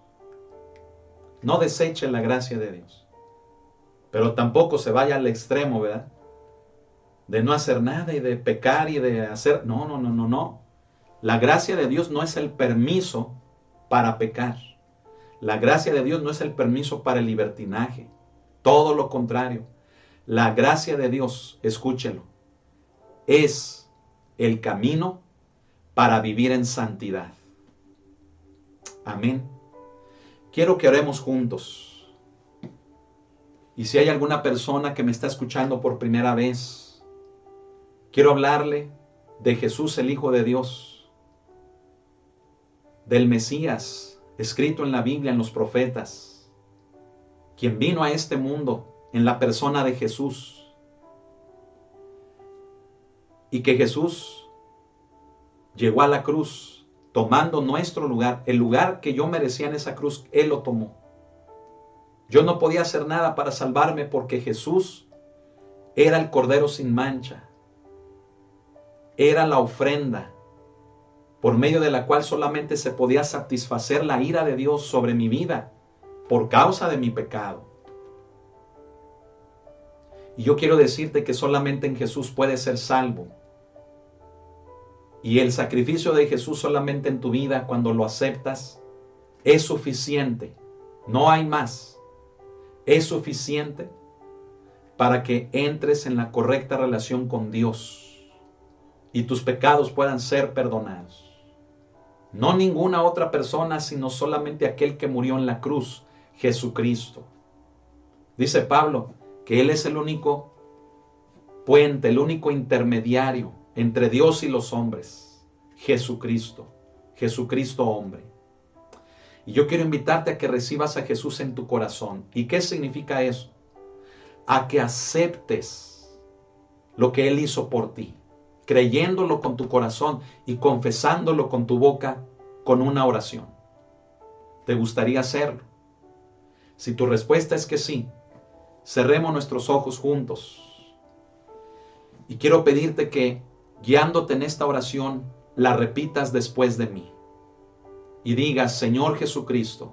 No deseche la gracia de Dios. Pero tampoco se vaya al extremo, ¿verdad? De no hacer nada y de pecar y de hacer... No. La gracia de Dios no es el permiso para pecar. La gracia de Dios no es el permiso para el libertinaje. Todo lo contrario. La gracia de Dios, escúchelo, es el camino para vivir en santidad. Amén. Quiero que oremos juntos. Y si hay alguna persona que me está escuchando por primera vez, quiero hablarle de Jesús, el Hijo de Dios, del Mesías, escrito en la Biblia, en los profetas, quien vino a este mundo en la persona de Jesús. Y que Jesús llegó a la cruz tomando nuestro lugar, el lugar que yo merecía en esa cruz, Él lo tomó. Yo no podía hacer nada para salvarme porque Jesús era el Cordero sin mancha. Era la ofrenda por medio de la cual solamente se podía satisfacer la ira de Dios sobre mi vida por causa de mi pecado. Y yo quiero decirte que solamente en Jesús puedes ser salvo. Y el sacrificio de Jesús solamente en tu vida, cuando lo aceptas, es suficiente. No hay más. Es suficiente para que entres en la correcta relación con Dios y tus pecados puedan ser perdonados. No ninguna otra persona, sino solamente aquel que murió en la cruz, Jesucristo. Dice Pablo que Él es el único puente, el único intermediario entre Dios y los hombres. Jesucristo. Jesucristo hombre. Y yo quiero invitarte a que recibas a Jesús en tu corazón. ¿Y qué significa eso? A que aceptes lo que Él hizo por ti, creyéndolo con tu corazón y confesándolo con tu boca con una oración. ¿Te gustaría hacerlo? Si tu respuesta es que sí, cerremos nuestros ojos juntos. Y quiero pedirte que, guiándote en esta oración, la repitas después de mí. Y digas: Señor Jesucristo,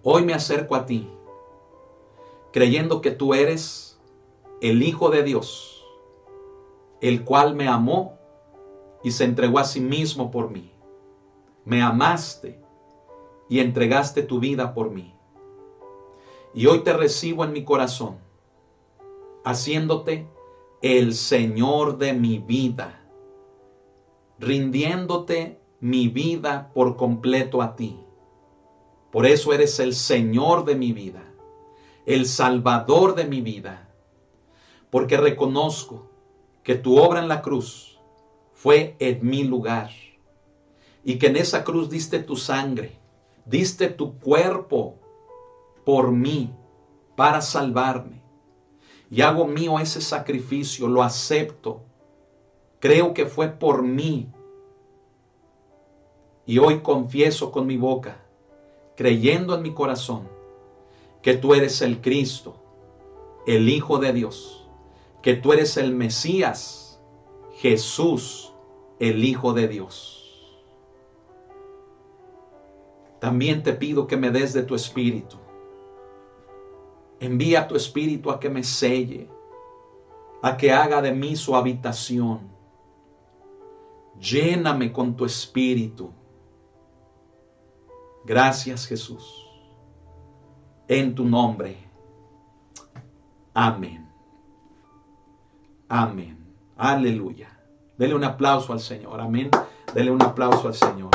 hoy me acerco a ti, creyendo que tú eres el Hijo de Dios, el cual me amó y se entregó a sí mismo por mí. Me amaste y entregaste tu vida por mí. Y hoy te recibo en mi corazón, haciéndote el Señor de mi vida, rindiéndote mi vida por completo a ti. Por eso eres el Señor de mi vida, el Salvador de mi vida, porque reconozco que tu obra en la cruz fue en mi lugar y que en esa cruz diste tu sangre, diste tu cuerpo por mí para salvarme. Y hago mío ese sacrificio, lo acepto. Creo que fue por mí. Y hoy confieso con mi boca, creyendo en mi corazón, que tú eres el Cristo, el Hijo de Dios, que tú eres el Mesías, Jesús, el Hijo de Dios. También te pido que me des de tu Espíritu. Envía tu Espíritu a que me selle, a que haga de mí su habitación. Lléname con tu Espíritu. Gracias, Jesús. En tu nombre. Amén. Amén. Aleluya. Dele un aplauso al Señor. Amén. Dele un aplauso al Señor.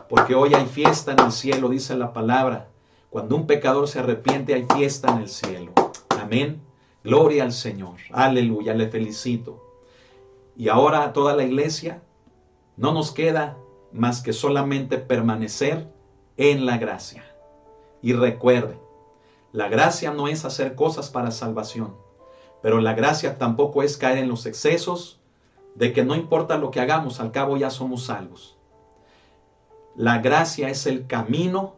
Porque hoy hay fiesta en el cielo, dice la palabra. Cuando un pecador se arrepiente, hay fiesta en el cielo. Amén. Gloria al Señor. Aleluya. Le felicito. Y ahora a toda la iglesia no nos queda más que solamente permanecer en la gracia. Y recuerde, la gracia no es hacer cosas para salvación, pero la gracia tampoco es caer en los excesos de que no importa lo que hagamos, al cabo ya somos salvos. La gracia es el camino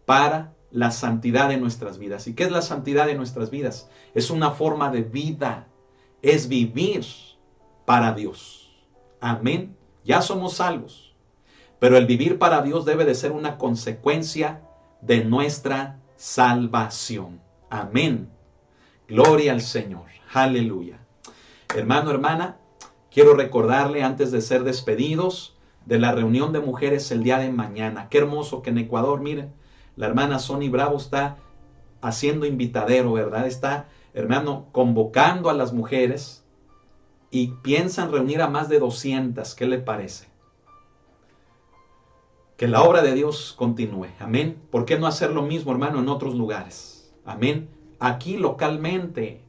para la santidad de nuestras vidas. ¿Y qué es la santidad de nuestras vidas? Es una forma de vida, es vivir para Dios. Amén. Ya somos salvos, pero el vivir para Dios debe de ser una consecuencia de nuestra salvación. Amén. Gloria al Señor. Aleluya. Hermano, hermana, quiero recordarle antes de ser despedidos de la reunión de mujeres el día de mañana. Qué hermoso que en Ecuador, miren, la hermana Sony Bravo está haciendo invitadero, ¿verdad? Está, hermano, convocando a las mujeres y piensan reunir a más de 200. ¿Qué le parece? Que la obra de Dios continúe. Amén. ¿Por qué no hacer lo mismo, hermano, en otros lugares? Amén. Aquí localmente,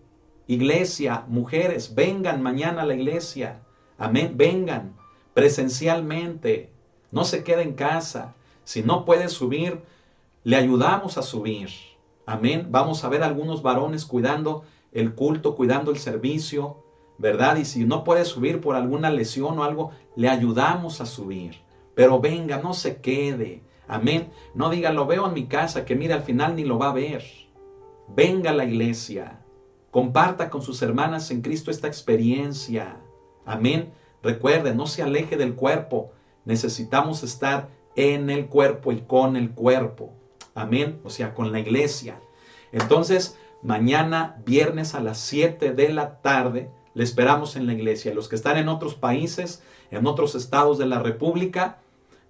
iglesia, mujeres, vengan mañana a la iglesia. Amén. Vengan presencialmente. No se quede en casa. Si no puede subir, le ayudamos a subir. Amén. Vamos a ver algunos varones cuidando el culto, cuidando el servicio, ¿verdad? Y si no puede subir por alguna lesión o algo, le ayudamos a subir. Pero venga, no se quede. Amén. No diga, lo veo en mi casa, que mire, al final ni lo va a ver. Venga a la iglesia. Comparta con sus hermanas en Cristo esta experiencia. Amén. Recuerde, no se aleje del cuerpo. Necesitamos estar en el cuerpo y con el cuerpo. Amén. O sea, con la iglesia. Entonces, mañana viernes a las 7 de la tarde, le esperamos en la iglesia. Los que están en otros países, en otros estados de la República,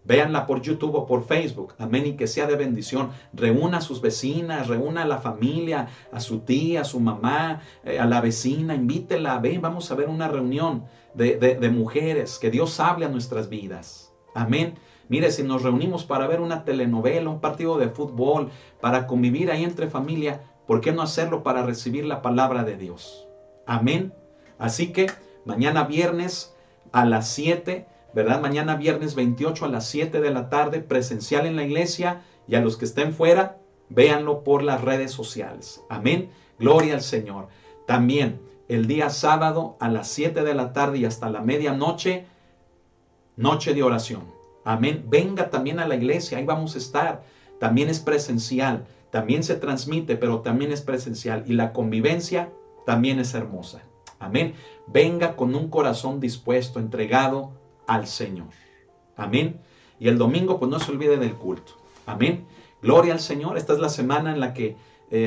véanla por YouTube o por Facebook. Amén. Y que sea de bendición. Reúna a sus vecinas, reúna a la familia, a su tía, a su mamá, a la vecina. Invítela. Ven, vamos a ver una reunión de mujeres. Que Dios hable a nuestras vidas. Amén. Mire, si nos reunimos para ver una telenovela, un partido de fútbol, para convivir ahí entre familia, ¿por qué no hacerlo para recibir la palabra de Dios? Amén. Así que mañana viernes a las 7, ¿verdad? Mañana viernes 28 a las 7 de la tarde, presencial en la iglesia, y a los que estén fuera, véanlo por las redes sociales. Amén. Gloria al Señor. También el día sábado a las 7 de la tarde y hasta la medianoche, noche de oración. Amén. Venga también a la iglesia, ahí vamos a estar. También es presencial, también se transmite, pero también es presencial. Y la convivencia también es hermosa. Amén. Venga con un corazón dispuesto, entregado al Señor. Amén. Y el domingo, pues no se olvide del culto. Amén. Gloria al Señor. Esta es la semana en la que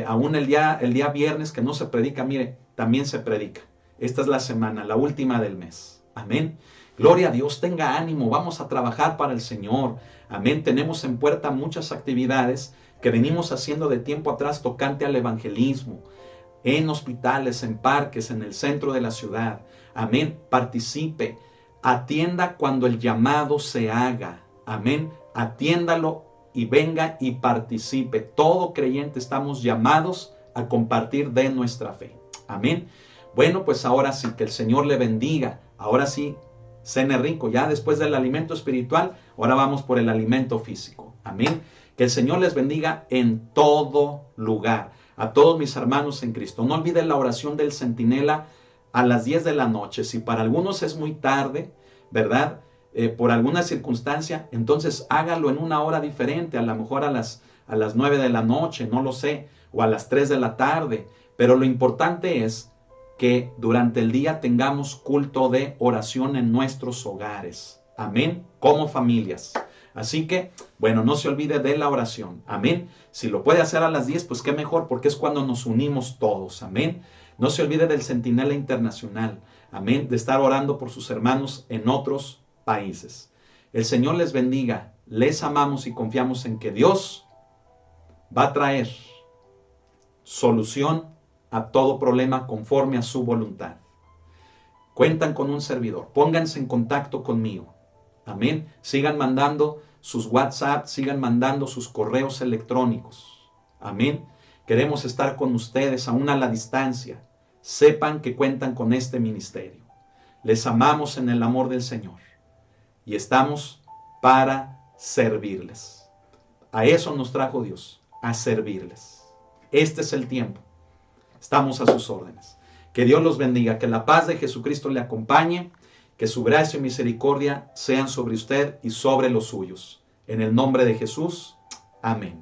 aún el día viernes que no se predica, mire, también se predica. Esta es la semana, la última del mes. Amén. Gloria a Dios, tenga ánimo, vamos a trabajar para el Señor. Amén. Tenemos en puerta muchas actividades que venimos haciendo de tiempo atrás tocante al evangelismo, en hospitales, en parques, en el centro de la ciudad. Amén. Participe, atienda cuando el llamado se haga. Amén. Atiéndalo y venga y participe. Todo creyente estamos llamados a compartir de nuestra fe. Amén. Bueno, pues ahora sí, que el Señor le bendiga. Ahora sí, cene rico. Ya después del alimento espiritual, ahora vamos por el alimento físico. Amén. Que el Señor les bendiga en todo lugar. A todos mis hermanos en Cristo. No olviden la oración del centinela a las 10 de la noche. Si para algunos es muy tarde, ¿verdad? Por alguna circunstancia, entonces hágalo en una hora diferente. A lo mejor a las 9 de la noche, no lo sé. O a las 3 de la tarde. Pero lo importante es que durante el día tengamos culto de oración en nuestros hogares. Amén. Como familias. Así que, bueno, no se olvide de la oración. Amén. Si lo puede hacer a las 10, pues qué mejor, porque es cuando nos unimos todos. Amén. No se olvide del Centinela Internacional. Amén. De estar orando por sus hermanos en otros países. El Señor les bendiga. Les amamos y confiamos en que Dios va a traer solución a todo problema conforme a su voluntad. Cuentan con un servidor. Pónganse en contacto conmigo. Amén. Sigan mandando sus WhatsApp, sigan mandando sus correos electrónicos. Amén. Queremos estar con ustedes aún a la distancia. Sepan que cuentan con este ministerio. Les amamos en el amor del Señor. Y estamos para servirles. A eso nos trajo Dios, a servirles. Este es el tiempo. Estamos a sus órdenes. Que Dios los bendiga, que la paz de Jesucristo le acompañe, que su gracia y misericordia sean sobre usted y sobre los suyos. En el nombre de Jesús, amén.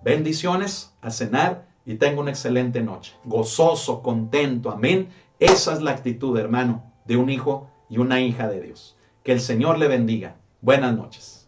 Bendiciones, a cenar y tenga una excelente noche. Gozoso, contento, amén. Esa es la actitud, hermano, de un hijo y una hija de Dios. Que el Señor le bendiga. Buenas noches.